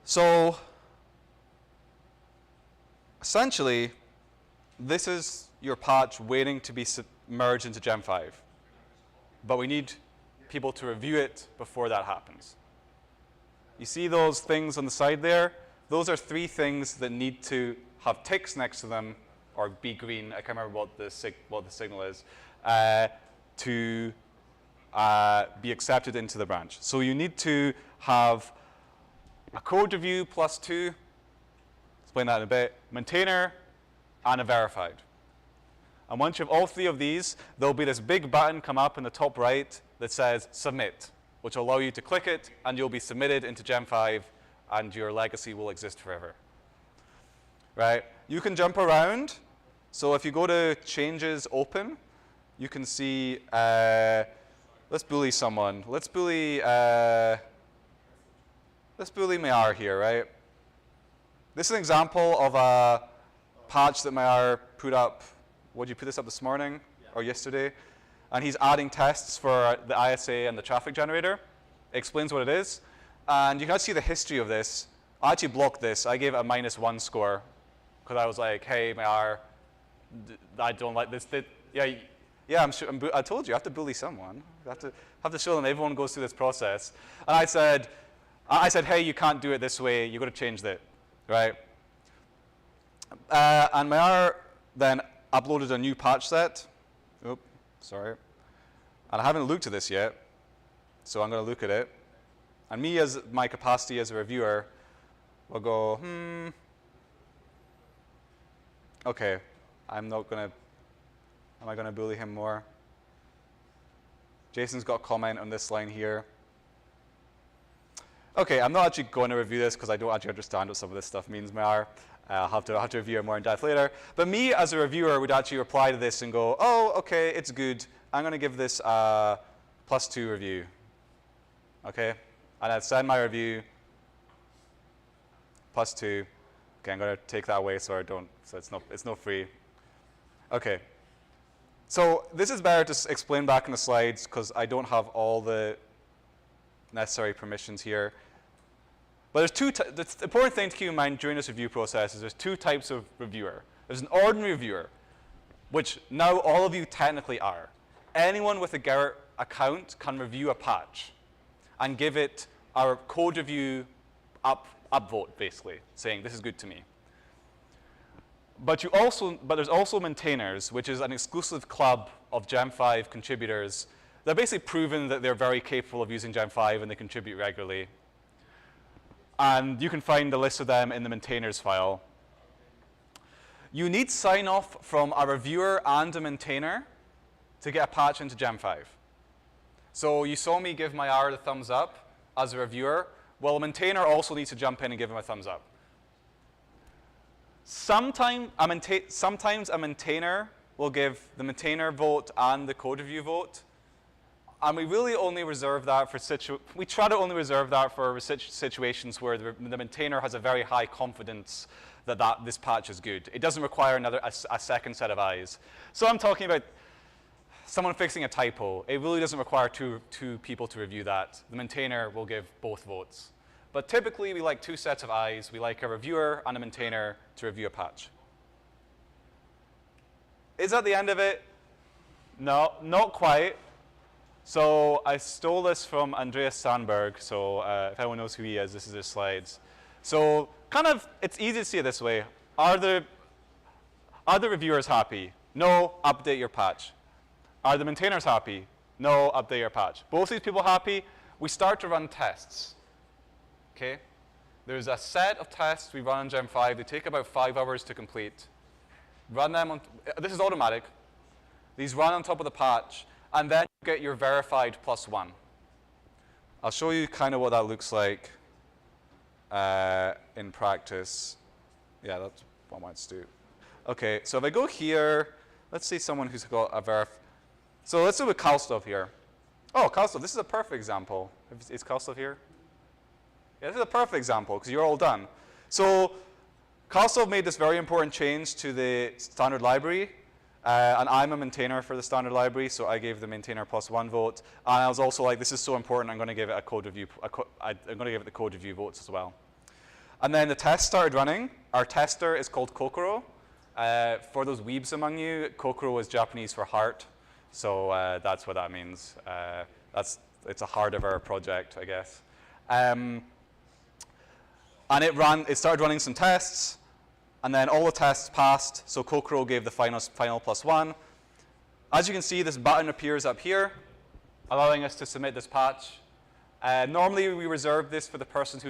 So essentially, this is your patch waiting to be merged into gem5. But we need people to review it before that happens. You see those things on the side there? Those are 3 things that need to have ticks next to them, or be green. I can't remember what the signal is, to be accepted into the branch. So you need to have a code review +2, explain that in a bit, maintainer, and a verified. And once you have all 3 of these, there'll be this big button come up in the top right that says submit, which will allow you to click it, and you'll be submitted into gem5, and your legacy will exist forever. Right? You can jump around. So if you go to changes open, you can see, let's bully someone. Let's bully Mayar here, right? This is an example of a patch that Mayar put up. Did you put this up this morning or yesterday? And he's adding tests for the ISA and the traffic generator. It explains what it is. And you can see the history of this. I actually blocked this. I gave it a -1 score because I was like, hey, Mayar, I don't like this. Yeah, I'm sure. I told you, I have to bully someone. I have to show them everyone goes through this process. And I said, hey, you can't do it this way. You've got to change that, right? And Mayar then uploaded a new patch set. Oops, sorry. And I haven't looked at this yet, so I'm going to look at it. And me, as my capacity as a reviewer, will go, okay, I'm not going to, am I going to bully him more? Jason's got a comment on this line here. Okay, I'm not actually going to review this because I don't actually understand what some of this stuff means, Mayar. I'll have to review it more in depth later. But me, as a reviewer, would actually reply to this and go, oh, okay, it's good. I'm going to give this a +2 review. Okay? And I'd send my review, +2. Okay, I'm going to take that away so I don't, so it's not free. Okay. So this is better to explain back in the slides because I don't have all the necessary permissions here. But the important thing to keep in mind during this review process is there's two types of reviewer. There's an ordinary reviewer, which now all of you technically are. Anyone with a Gerrit account can review a patch and give it our code review upvote, basically, saying this is good to me. But there's also maintainers, which is an exclusive club of gem5 contributors. They're basically proven that they're very capable of using gem5 and they contribute regularly. And you can find a list of them in the maintainers file. You need sign-off from a reviewer and a maintainer to get a patch into gem5. So you saw me give my R the thumbs up as a reviewer. Well, a maintainer also needs to jump in and give him a thumbs up. Sometimes a maintainer will give the maintainer vote and the code review vote. And we really only reserve that for we try to only reserve that for situations where the maintainer has a very high confidence that this patch is good. It doesn't require a second set of eyes. So I'm talking about someone fixing a typo. It really doesn't require two people to review that. The maintainer will give both votes. But typically, we like two sets of eyes. We like a reviewer and a maintainer to review a patch. Is that the end of it? No, not quite. So I stole this from Andreas Sandberg. So if anyone knows who he is, this is his slides. So kind of, it's easy to see it this way. Are the reviewers happy? No, update your patch. Are the maintainers happy? No, update your patch. Both these people happy? We start to run tests. Okay? There's a set of tests we run on gem5. They take about 5 hours to complete. Run them on, this is automatic. These run on top of the patch, and then you get your verified +1. I'll show you kind of what that looks like in practice. Yeah, that's what I want to do. Okay, so if I go here, let's see someone who's got a verif. So let's do with Kalstov here. Oh, Kalstov, this is a perfect example. Is Kalstov here? Yeah, this is a perfect example because you're all done. So Kalstov made this very important change to the standard library. And I'm a maintainer for the standard library, so I gave the maintainer +1 vote. And I was also like, this is so important, I'm going to give it a code review. I'm going to give it the code review votes as well. And then the test started running. Our tester is called Kokoro. For those weebs among you, Kokoro is Japanese for heart. So that's what that means. It's a heart of our project, I guess. And it started running some tests. And then all the tests passed, so Kokoro gave the final +1. As you can see, this button appears up here, allowing us to submit this patch. Normally, we reserve this for the person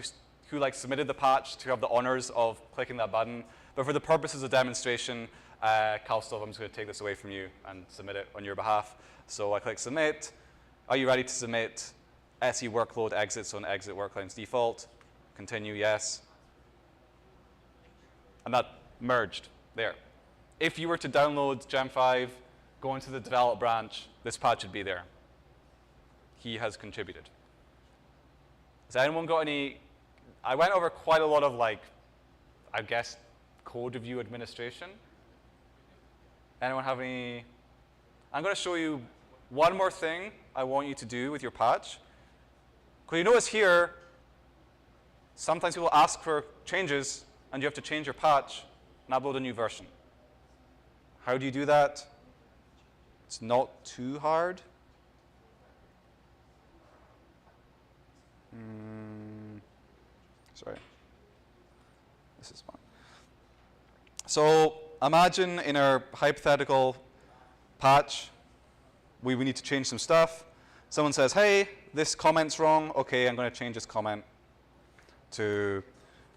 who submitted the patch to have the honors of clicking that button. But for the purposes of demonstration, Kalstov, I'm just going to take this away from you and submit it on your behalf. So I click Submit. Are you ready to submit? SE workload exits on exit workload's default. Continue, yes. And that merged there. If you were to download gem5, go into the develop branch, this patch would be there. He has contributed. Has anyone got any? I went over quite a lot of I guess, code review administration. Anyone have any? I'm going to show you one more thing I want you to do with your patch. Because you notice here, sometimes people ask for changes, and you have to change your patch and upload a new version. How do you do that? It's not too hard. Sorry. This is fine. So imagine in our hypothetical patch, we need to change some stuff. Someone says, hey, this comment's wrong. Okay, I'm going to change this comment to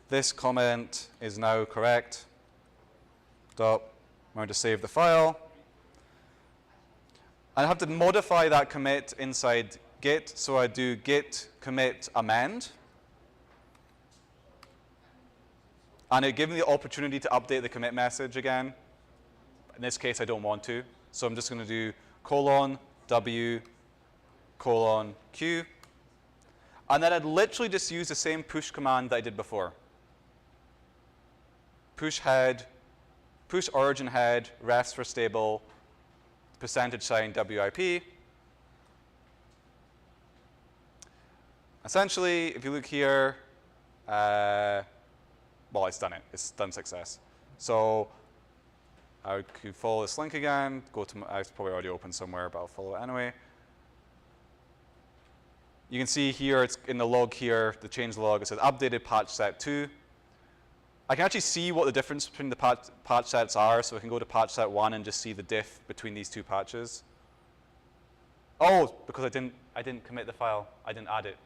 this comment is now correct. Stop. I'm going to save the file. I have to modify that commit inside Git, so I do git commit amend. And it gives me the opportunity to update the commit message again. In this case, I don't want to. So I'm just going to do :w :q. And then I'd literally just use the same push command that I did before. Push head, push origin head, refs for stable, %sign WIP. Essentially, if you look here, well, it's done it. It's done success. So I could follow this link again. Go to it's probably already open somewhere, but I'll follow it anyway. You can see here, it's in the log here, the change log. It says updated patch set 2. I can actually see what the difference between the patch sets are. So I can go to patch set 1 and just see the diff between these two patches. Oh, because I didn't commit the file. I didn't add it.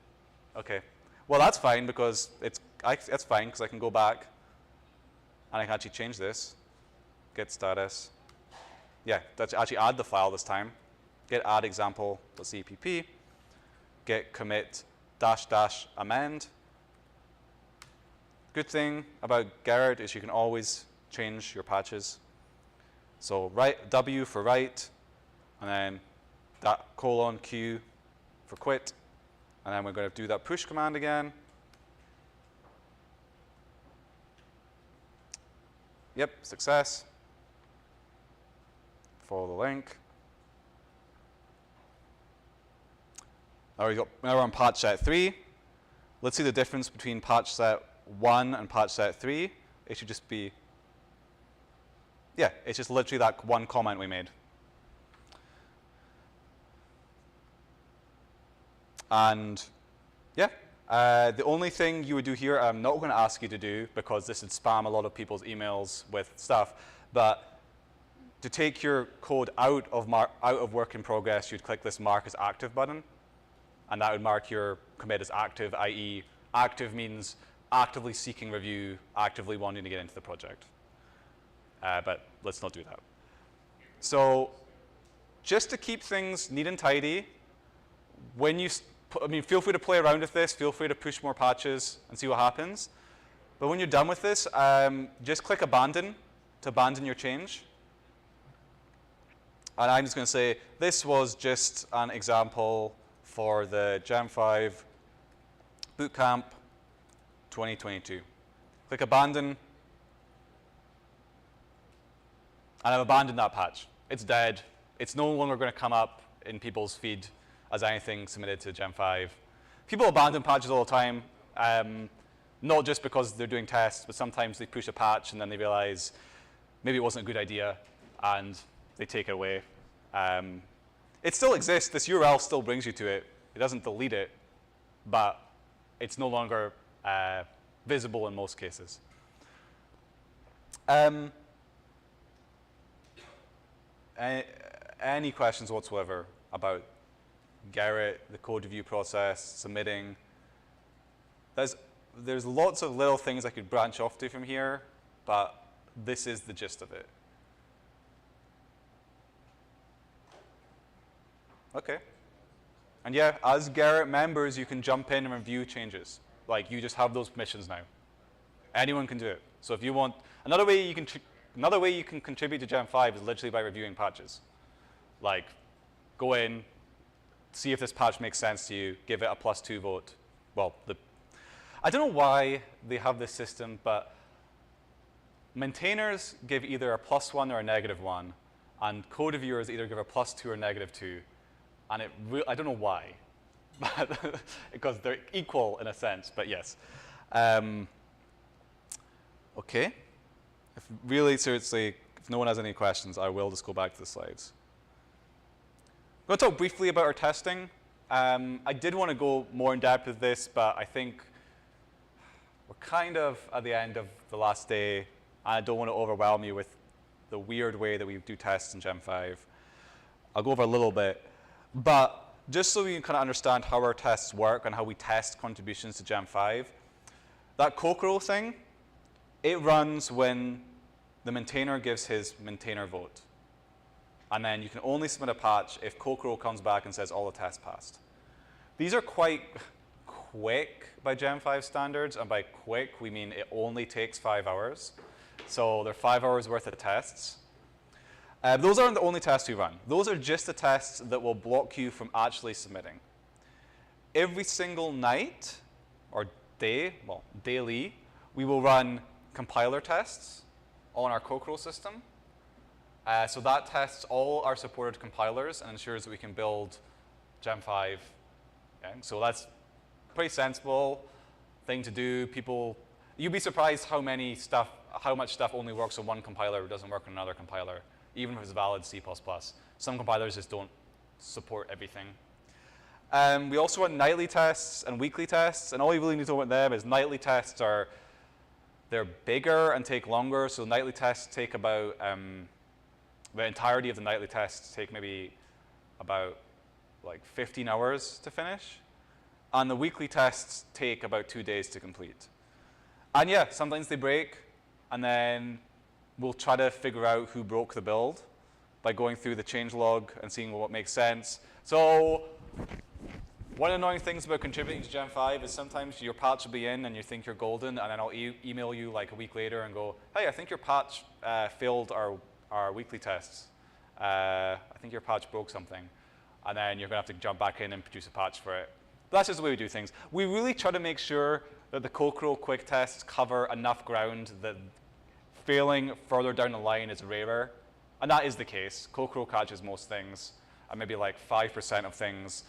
Okay. Well, that's fine because that's fine because I can go back and I can actually change this. Git status. Yeah, that's actually add the file this time. Git add example.cpp. Git commit -- amend. Good thing about Gerrit is you can always change your patches. So W for write, and then :q for quit. And then we're going to do that push command again. Yep, success. Follow the link. Now we're on patch set 3. Let's see the difference between patch set 1 and patch set 3. It should just be, yeah, it's just literally that one comment we made. And yeah, the only thing you would do here, I'm not going to ask you to do because this would spam a lot of people's emails with stuff, but to take your code out of work in progress, you'd click this mark as active button, and that would mark your commit as active, i.e. active means actively seeking review, actively wanting to get into the project. But let's not do that. So just to keep things neat and tidy, when you feel free to play around with this. Feel free to push more patches and see what happens. But when you're done with this, just click abandon to abandon your change. And I'm just going to say, this was just an example for the gem5 bootcamp 2022. Click abandon. And I've abandoned that patch. It's dead. It's no longer going to come up in people's feed as anything submitted to Gem5. People abandon patches all the time, not just because they're doing tests, but sometimes they push a patch and then they realize maybe it wasn't a good idea and they take it away. It still exists. This URL still brings you to it. It doesn't delete it, but it's no longer visible in most cases. Any questions whatsoever about Gerrit, the code review process, submitting? There's lots of little things I could branch off to from here, but this is the gist of it. Okay. And yeah, as Gerrit members, you can jump in and review changes. Like, you just have those permissions now. Anyone can do it. So if you want, another way you can contribute to Gem5 is literally by reviewing patches. Like, go in, see if this patch makes sense to you, give it a +2 vote. Well, I don't know why they have this system, but maintainers give either a +1 or a -1, and code reviewers either give a +2 or -2. And I don't know why, because they're equal in a sense, but yes. Okay. Really seriously, if no one has any questions, I will just go back to the slides. I'm going to talk briefly about our testing. I did want to go more in depth with this, but I think we're kind of at the end of the last day, and I don't want to overwhelm you with the weird way that we do tests in Gem5. I'll go over a little bit. But just so you can kind of understand how our tests work and how we test contributions to gem5, that Kokoro thing, it runs when the maintainer gives his maintainer vote. And then you can only submit a patch if Kokoro comes back and says all the tests passed. These are quite quick by gem5 standards, and by quick we mean it only takes 5 hours. So they're 5 hours worth of tests. Those aren't the only tests we run. Those are just the tests that will block you from actually submitting. Every single night, or day, well, daily, we will run compiler tests on our Kokoro system. So that tests all our supported compilers and ensures that we can build gem5. Okay? So that's a pretty sensible thing to do. You'd be surprised how much stuff only works on one compiler or doesn't work on another compiler, even if it's valid C++. Some compilers just don't support everything. We also run nightly tests and weekly tests, and all you really need to know about them is nightly tests they're bigger and take longer. So nightly tests take about, the entirety of the nightly tests take maybe about like 15 hours to finish. And the weekly tests take about 2 days to complete. And yeah, sometimes they break, and then we'll try to figure out who broke the build by going through the changelog and seeing what makes sense. So one of the annoying things about contributing to gem5 is sometimes your patch will be in and you think you're golden, and then I'll email you like a week later and go, hey, I think your patch failed our weekly tests. I think your patch broke something. And then you're going to have to jump back in and produce a patch for it. But that's just the way we do things. We really try to make sure that the Kokoro quick tests cover enough ground that failing further down the line is rarer. And that is the case. Kokoro catches most things, and maybe like 5% of things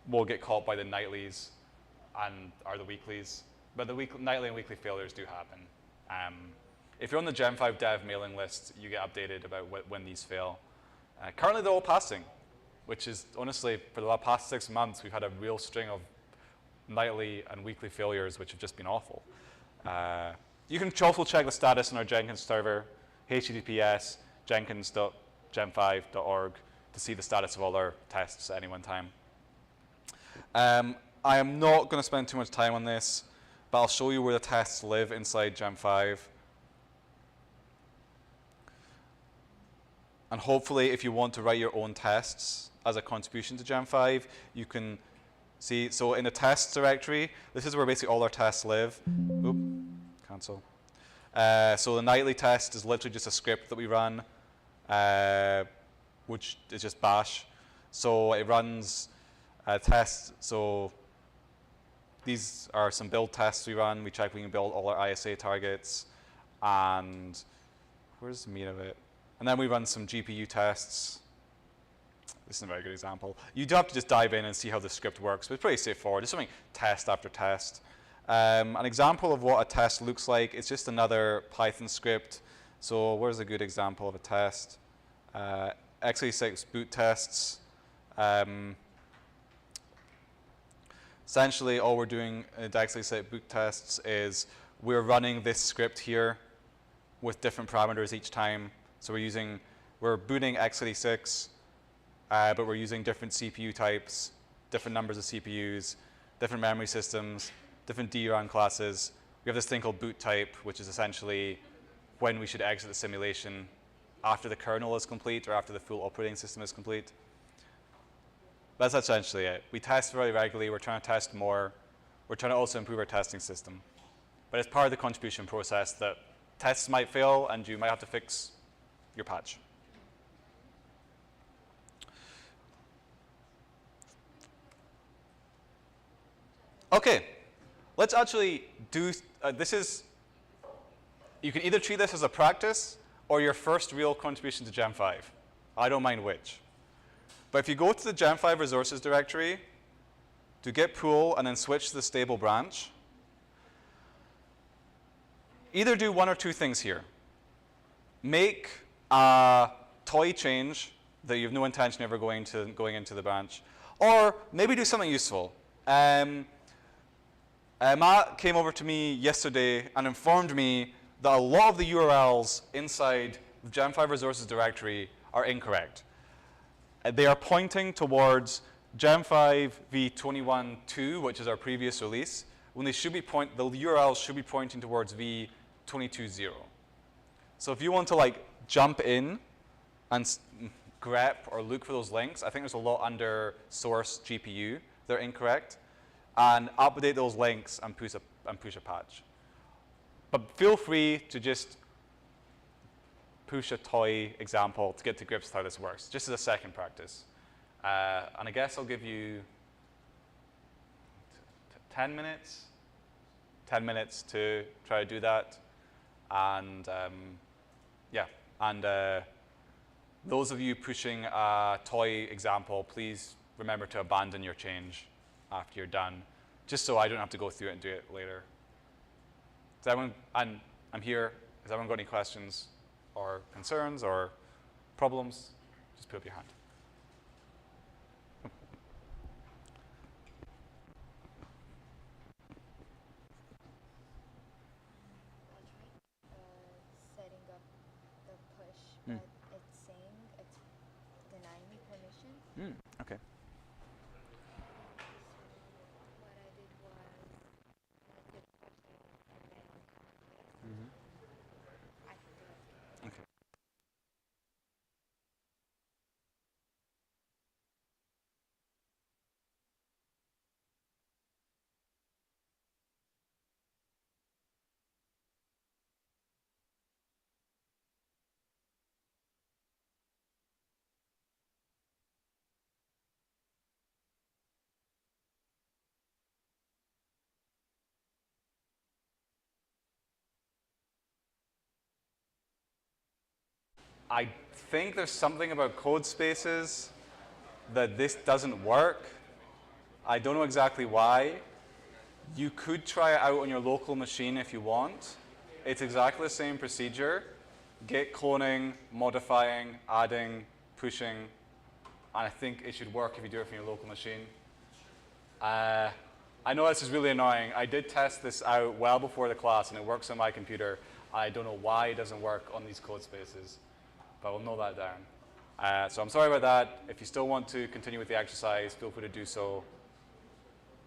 will get caught by the nightlies or the weeklies. But the nightly and weekly failures do happen. If you're on the gem5 dev mailing list, you get updated about when these fail. Currently, they're all passing, which is honestly, for the past 6 months, we've had a real string of nightly and weekly failures, which have just been awful. You can also check the status on our Jenkins server, https jenkins.gem5.org, to see the status of all our tests at any one time. I am not going to spend too much time on this, but I'll show you where the tests live inside gem5. And hopefully, if you want to write your own tests as a contribution to gem5, you can see. So in the tests directory, this is where basically all our tests live. Oop, cancel. So the nightly test is literally just a script that we run, which is just bash. So it runs tests. So these are some build tests we run. We check we can build all our ISA targets. And where's the meat of it? And then we run some GPU tests. This is a very good example. You do have to just dive in and see how the script works, but it's pretty straightforward. It's something test after test. An example of what a test looks like, it's just another Python script. So where's a good example of a test? x86 boot tests. Essentially, all we're doing in the x86 boot tests is we're running this script here with different parameters each time. So we're booting x86, but we're using different CPU types, different numbers of CPUs, different memory systems, different DRAM classes. We have this thing called boot type, which is essentially when we should exit the simulation after the kernel is complete or after the full operating system is complete. That's essentially it. We test very regularly. We're trying to test more. We're trying to also improve our testing system. But it's part of the contribution process that tests might fail and you might have to fix your patch. Okay, let's actually do, you can either treat this as a practice or your first real contribution to gem5. I don't mind which. But if you go to the gem5 resources directory, to git pull and then switch to the stable branch, either do one or two things here. Make a toy change that you have no intention of ever going into the branch, or maybe do something useful. Matt came over to me yesterday and informed me that a lot of the URLs inside the gem5 resources directory are incorrect. They are pointing towards gem5 v21.2, which is our previous release, when they should be the URLs should be pointing towards v22.0. So if you want to like jump in and grep or look for those links, I think there's a lot under source GPU that are incorrect, and update those links and push a patch. But feel free to just push a toy example to get to grips with how this works, just as a second practice. And I guess I'll give you 10 minutes to try to do that. And yeah, and those of you pushing a toy example, please remember to abandon your change after you're done, just so I don't have to go through it and do it later. Does everyone, and I'm here, has everyone got any questions or concerns or problems? Just put up your hand. Setting up the push, but it's saying it's denying me permission. Okay. What I did was I did pushing and then I can do it. Okay. I think there's something about code spaces that this doesn't work. I don't know exactly why. You could try it out on your local machine if you want. It's exactly the same procedure. Git cloning, modifying, adding, pushing, and I think it should work if you do it from your local machine. I know this is really annoying. I did test this out well before the class, and it works on my computer. I don't know why it doesn't work on these code spaces, but we'll note that down. So I'm sorry about that. If you still want to continue with the exercise, feel free to do so.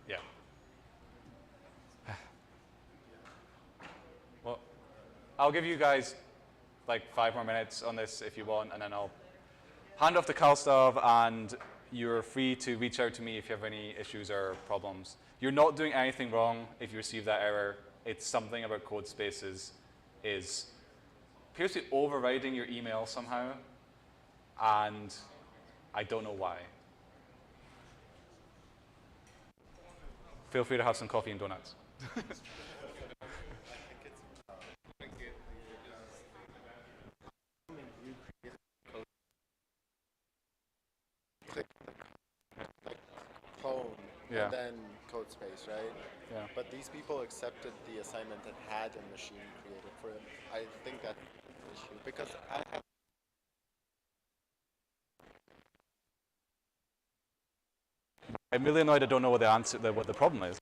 Yeah. Well, I'll give you guys like 5 more minutes on this if you want, and then I'll hand off to Kalstav, and you're free to reach out to me if you have any issues or problems. You're not doing anything wrong if you receive that error. It's something about code spaces is appears to be overriding your email somehow, and I don't know why. Feel free to have some coffee and donuts. Home, Yeah. and then code space, right? Yeah. But these people accepted the assignment and had a machine created for them. I think that's the issue because I have. I'm really annoyed I don't know what the problem is.